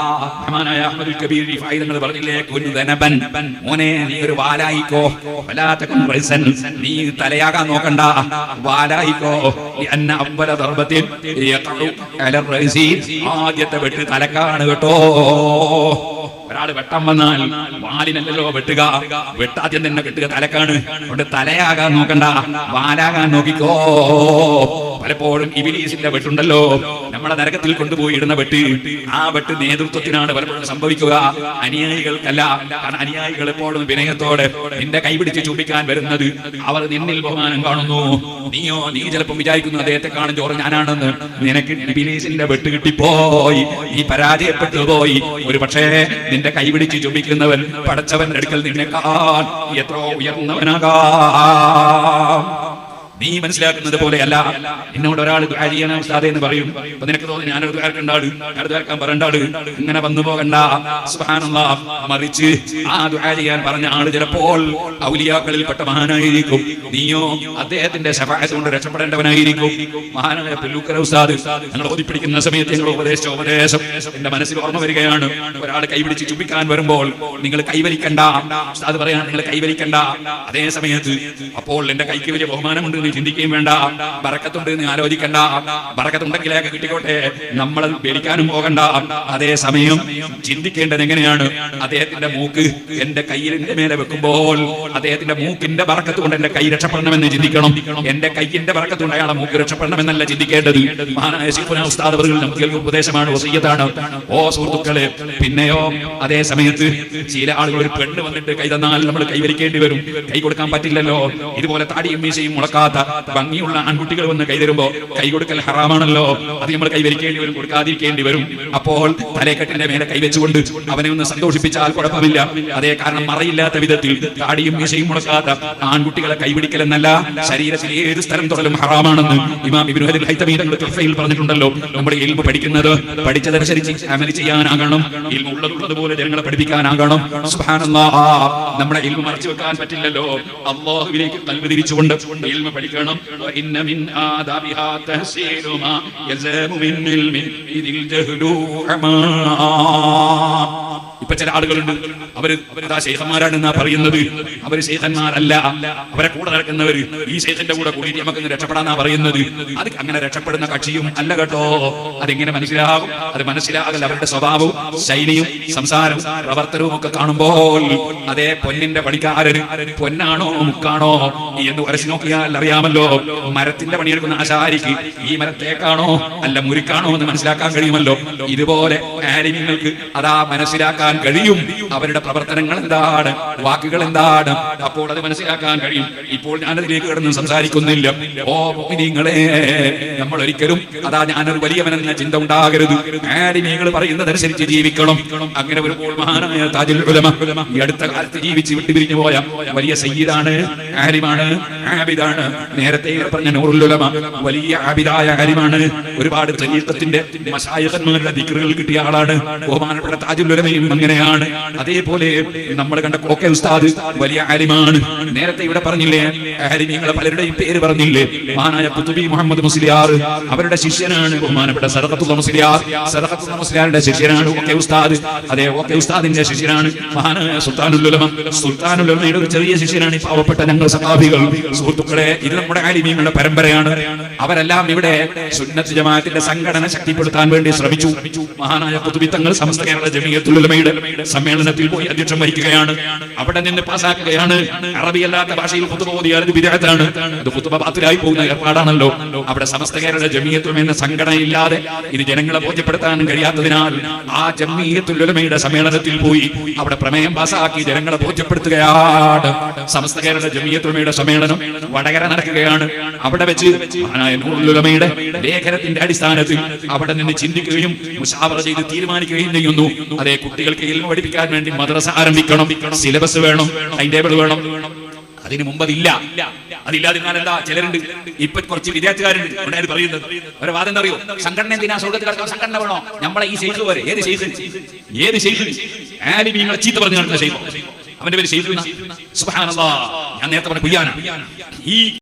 റഹ്മാനായ അഹ്മദുൽ കബീർ റിഫായി തങ്ങൾ പറഞ്ഞില്ലേ, കുൻദനബൻ, മോനെ നീ ഒരു വാലായിക്കോ, വലാതകുൻ റൈസൻ, നീ തലയാകാൻ നോക്കണ്ട, വാലായിക്കോ. അന്ന അവല ദർബത്തിൻ യഖഉ അല റൈസി, ആദ്യത്തെ വെട്ട് തലക്കാണ് കേട്ടോ. ഒരാൾ വെട്ടം വന്നാൽ വാലിനല്ലോ വെട്ടുക, വെട്ടാദ്യം തന്നെ വെട്ടുക തലക്കാണ്. അതുകൊണ്ട് തലയാകാൻ നോക്കണ്ട, വാലാകാൻ നോക്കിക്കോ. പലപ്പോഴും ഇബ്ലീസിന്റെ വെട്ടുണ്ടല്ലോ, നമ്മളെ നരകത്തിൽ കൊണ്ടുപോയി ഇടുന്ന വെട്ട്, ആ വെട്ട് നേതൃത്വത്തിനാണ് പലപ്പോഴും സംഭവിക്കുക, അനുയായികൾക്കല്ല. കാരണം അനുയായികൾ എപ്പോഴും വിനയത്തോടെ നിന്റെ കൈപിടിച്ച് ചൂണ്ടിക്കാൻ വരുന്നത് അവർ നിന്നിൽ ബഹുമാനം കാണുന്നു. നീ ചിലപ്പോൾ വിചാരിക്കുന്നു അദ്ദേഹത്തെ കാണും ചോറ് ഞാനാണെന്ന്. നിനക്ക് ഇബ്ലീസിന്റെ വെട്ട് കിട്ടിപ്പോയി, നീ പരാജയപ്പെട്ടു പോയി. ഒരു പക്ഷേ നിന്റെ കൈപിടിച്ച് ചുംബിക്കുന്നവൻ പടച്ചവന്റെ അടുക്കൽ നിന്നെക്കാൾ എത്രയോ ഉയർന്നവനാകാം. നീ മനസ്സിലാക്കുന്നത് പോലെയല്ല. എന്നോട് ഒരാൾ ദുആ ചെയ്യണം ഉസ്താദേ എന്ന് പറയും. അപ്പൊ നിനക്ക് തോന്നി ഞാനൊരു ദുആർക്കുണ്ടാട്, അടുത്താർക്കാൻ പറയണ്ടാട്, ഇങ്ങനെ വന്നു പോകണ്ട. സുബ്ഹാനല്ലാഹ്. മറിച്ച് ആ ദുആ ചെയ്യാൻ പറഞ്ഞ ആള് ചിലപ്പോൾ ഔലിയാക്കളിൽപ്പെട്ട മഹാനായിരിക്കും. നീയോ അദ്ദേഹത്തിന്റെ ശഫാഅത്ത് കൊണ്ട് രക്ഷപ്പെടേണ്ടവനായിരിക്കും. മഹാനായ പുല്ലൂക്കര ഉസ്താദ് ഞങ്ങൾ ഓതിപ്പിടിക്കുന്ന സമയത്ത് ഞങ്ങൾ ഉപദേശം എന്റെ മനസ്സിൽ ഓർമ്മ വരികയാണ്. ഒരാൾ കൈപിടിച്ച് ചുംബിക്കാൻ വരുമ്പോൾ നിങ്ങൾ കൈവരിക്കണ്ട, ഉസ്താദ് പറയാൻ നിങ്ങൾ കൈവരിക്കണ്ട. അതേ സമയത്ത് അപ്പോൾ എന്റെ കൈക്ക് വലിയ ബഹുമാനമുണ്ട് ചിന്തിക്കുകയും വേണ്ട, ബറക്കത്തുണ്ട് എന്ന് ആലോചിക്കണ്ട. ബറക്കത്തുണ്ടെങ്കിലേക്ക് കിട്ടിക്കോട്ടെ, നമ്മളത് പേടിക്കാനും പോകണ്ട. അതേ സമയം ചിന്തിക്കേണ്ടത് എങ്ങനെയാണ്? അദ്ദേഹത്തിന്റെ മൂക്ക് എന്റെ കയ്യിലിന്റെ മേലെ വെക്കുമ്പോൾ അദ്ദേഹത്തിന്റെ മൂക്കിന്റെ ബറക്കത്ത് കൊണ്ട് എന്റെ കൈ രക്ഷപ്പെടണമെന്ന് ചിന്തിക്കണം. എന്റെ കൈയിന്റെ ബറക്കത്ത് കൊണ്ട് അയാളെ മൂക്ക് രക്ഷപ്പെടണമെന്നല്ല ചിന്തിക്കേണ്ടത്. മഹാനായ ശൈഖുനാ ഉസ്താദ് അവர்கள் നമുക്ക് ഉപദേശമാണ്, വസിയ്യത്താണ്. ഓ സുഹൃത്തുക്കളെ, പിന്നെയോ അതേ സമയത്ത് ചില ആളുകൾ ഒരു പെണ്ണ് വന്നിട്ട് കൈ തന്നാൽ നമ്മൾ കൈവരിക്കേണ്ടി വരും. കൈ കൊടുക്കാൻ പറ്റില്ലല്ലോ. ഇതുപോലെ താടിയും മീശയും മുളക്കാത്ത ഭംഗിയുള്ള ആൺകുട്ടികൾ വന്ന് കൈതരുമ്പോ കൈ കൊടുക്കൽ ഹറാമാണല്ലോ. അത് നമ്മൾ കൈവരിക്കേണ്ടി വരും, കൊടുക്കാതിരിക്കേണ്ടി വരും. അപ്പോൾ തലക്കെട്ടിന്റെ മേലെ കൈവച്ചുകൊണ്ട് അവനെ ഒന്ന് സന്തോഷിപ്പിച്ചാൽ കുഴപ്പമില്ല. അതേ കാരണം മറയില്ലാത്ത വിധത്തിൽ താടിയും മീശയും മുളക്കാത്ത ആൺകുട്ടികളെ കൈപിടിക്കലെന്നല്ല, ശരീരത്തിൽ ഏത് സ്ഥലം തൊടലും ഹറാമാണെന്ന് ഇമാം ഇബ്നു ഹജർ ഹൈതമി തങ്ങൾ തുഹ്ഫയിൽ പറഞ്ഞിട്ടുണ്ടല്ലോ. നമ്മുടെ ഇൽമു പഠിക്കുന്നത് പഠിച്ചതനുസരിച്ച് അമൽ ചെയ്യാനാകണം. ഇൽമു ഉള്ളതുപോലെ ജനങ്ങളെ പഠിപ്പിക്കാനാകണം. സുബ്ഹാനല്ലാഹ്. നമ്മുടെ ഇൽമു മറച്ചു വെക്കാൻ പറ്റില്ലല്ലോ. അല്ലാഹുവിലേക്ക് ഖൽബ് തിരിച്ചുകൊണ്ട് ഇൽമു പഠിക്കണം. ഇന്ന മിൻ ആദാബിഹാ തഹ്സീലു മാ യസമു മിൻ ഇൽമിൻ ഇതിൽ ജഹ്ലു അമാ. ഇപ്പൊ ചില ആളുകളുണ്ട്, അവര് ശൈഖന്മാരാണെന്നാ പറയുന്നത്. അവര് ശൈഖന്മാരല്ല, അവരെ കൂടെ നടക്കുന്നവര് ഈ ശൈഖന്റെ കൂടെ കൂടിയിട്ട് നമുക്ക് രക്ഷപ്പെടാന്നാ പറയുന്നത്. അത് അങ്ങനെ രക്ഷപ്പെടുന്ന കക്ഷിയും അല്ല കേട്ടോ. അതെങ്ങനെ മനസ്സിലാകും? അത് മനസ്സിലാകൽ അവരുടെ സ്വഭാവവും ശൈലിയും സംസാരവും പ്രവർത്തനവും ഒക്കെ കാണുമ്പോൾ അതേ പൊന്നിന്റെ പണിക്കാരന് പൊന്നാണോ മുക്കാണോ എന്ന് വരച്ചു നോക്കിയാൽ അറിയാമല്ലോ. മരത്തിന്റെ പണിയെടുക്കുന്ന ആശാരിക്ക് ഈ മരത്തേക്കാണോ അല്ല മുരിക്കാണോ എന്ന് മനസ്സിലാക്കാൻ കഴിയുമല്ലോ. ഇതുപോലെ ആലിമീങ്ങൾക്ക് അതാ മനസ്സിലാക്കാൻ കഴിയും അവരുടെ പ്രവർത്തനങ്ങൾ എന്താണ്, വാക്കുകൾ എന്താണ്. അപ്പോൾ അത് മനസ്സിലാക്കാൻ കഴിയും. ഇപ്പോൾ ഞാനതിലേക്ക് കിടന്ന് സംസാരിക്കുന്നില്ല. ഓ മുഅ്മിനീങ്ങളെ, നമ്മൾ ഒരിക്കലും അതാ ഞാനൊരു വലിയവനെന്ന ചിന്ത ഉണ്ടാകരുത്. ആലിമീങ്ങൾ പറയുന്നതനുസരിച്ച് ജീവിക്കണം. അങ്ങനെ വരുമ്പോൾ മഹാനായ താജുൽ ഉലമ ഈ അടുത്ത കാലത്ത് ജീവിച്ച് വിട്ടുപിരിഞ്ഞു പോയ വലിയ സയ്യിദാണ്, ആലിമാണ്, ആബിദാണ്. നേരത്തെ പറഞ്ഞ നൂറുൽ ഉലമ വലിയ ആബിദായ ആലിമാണ്. ഒരുപാട് തരീഖത്തിന്റെ മശായിഖന്മാരുടെ ദിക്റുകൾ കിട്ടിയ ആളാണ്. ബഹുമാനപ്പെട്ട താജുൽ ഉലമയും അങ്ങനെയാണ്. അതേപോലെ നമ്മൾ കണ്ട കോക്കെ ഉസ്താദ് വലിയ ആലിമാണ്. നേരത്തെ ഇവിടെ പറഞ്ഞില്ലേ, ആലിമീങ്ങളെ പലരുടെയും പേര് പറഞ്ഞില്ലേ. മഹാനായ ഖുതുബി മുഹമ്മദ് മുസ്ലിയാർ അവരുടെ ശിഷ്യനാണ് ബഹുമാനപ്പെട്ട സദഖത്തുൽ മുസ്ലിയാർ. സദഖത്തുൽ മുസ്ലിയാരുടെ ശിഷ്യനാണ് കോക്കെ ഉസ്താദ്. അതേ കോക്കെ ഉസ്താദിന്റെ ശിഷ്യനാണ് മഹാനായ സുൽത്താനുൽ ഉലമ. സുൽത്താനുൽ ഉലമയുടെ ഒരു ചെറിയ ശിഷ്യനാണ് ഈ പാവപ്പെട്ട ഞങ്ങൾ സഹാബികൾ. സുഹൃത്തുക്കളെ, ഇത് നമ്മുടെ ആലിമീങ്ങളുടെ പരമ്പരയാണ്. അവരെല്ലാം ഇവിടെ സുന്നത്ത് ജമാഅത്തിന്റെ സംഘടന ശക്തിപ്പെടുത്താൻ വേണ്ടി ശ്രമിച്ചു. മഹാനായ ഖുതുബി തങ്ങൾ സമസ്ത കേരള ജമിയത്തുൽ ഉലമയുടെ സമ്മേളനത്തിൽ പോയി അധ്യക്ഷം വഹിക്കുകയാണ്. അവിടെ നിന്ന് പാസാക്കുകയാണ്. അറബിയല്ലാത്ത ഭാഷയിൽ ഖുതുബ ഓതിയാൽ അത് ബിദ്അത്താണ്. അത് ഖുതുബ ബാത്തിലായി പോകുന്ന ഏർപ്പാടാണല്ലോ. അവിടെ സമസ്ത കേരള ജമിയത്തുൽ ഉലമ എന്ന സംഘടനയില്ലാതെ ഇത് ജനങ്ങളെ ബോധ്യപ്പെടുത്താൻ കഴിയാത്തതിനാൽ ആ ജമിയത്തുൽ ഉലമയുടെ സമ്മേളനത്തിൽ പോയി അവിടെ പ്രമേയം പാസാക്കി ജനങ്ങളെ ബോധ്യപ്പെടുത്തുകയാണ്. സമസ്ത കേരള ജമിയത്തുൽ ഉലമയുടെ സമ്മേളനം വടകര നടക്കുകയാണ്. ആ അവിടെ വെച്ച് മഹാനായ നൂറുൽ ഉലമയുടെ ലേഖനത്തിന്റെ അടിസ്ഥാനത്തിൽ അവിടെ നിന്ന് ചിന്തിക്കുകയും മുശാവറ ചെയ്ത് തീരുമാനിക്കുകയും ചെയ്യുന്നു. അതേ, കുട്ടികൾക്ക് ഇൽമു പഠിപ്പിക്കാൻ വേണ്ടി മദ്രസ ആരംഭിക്കണം, സിലബസ് വേണം, ടൈം ടേബിൾ വേണം. അതിന് മുമ്പ് അതില്ലാതിരുന്നാൽ എന്താ? ചിലരുണ്ട്, ഇപ്പൊ കുറച്ച് വിദ്യാർത്ഥികാരുണ്ട് ഉണ്ടായത് പറയുന്നത്. ഒരു വാദം എന്താ അറിയോ? സംഘടന എന്തിനാ? സ്വർഗത്തിൽ കിടക്കാൻ സംഘടന വേണോ? നമ്മളെ ഈ ശൈഖ് വരെ ഏത് ശൈഖ് ആലിമീങ്ങളെ ചീത്ത പറഞ്ഞു നടക്കുന്ന ശൈഖ്, അവന്റെ പേര് ശൈഖ്. സുബ്ഹാനല്ലാഹ്, ഞാൻ നേരത്തെ പറഞ്ഞ കുയ്യാന. ഈ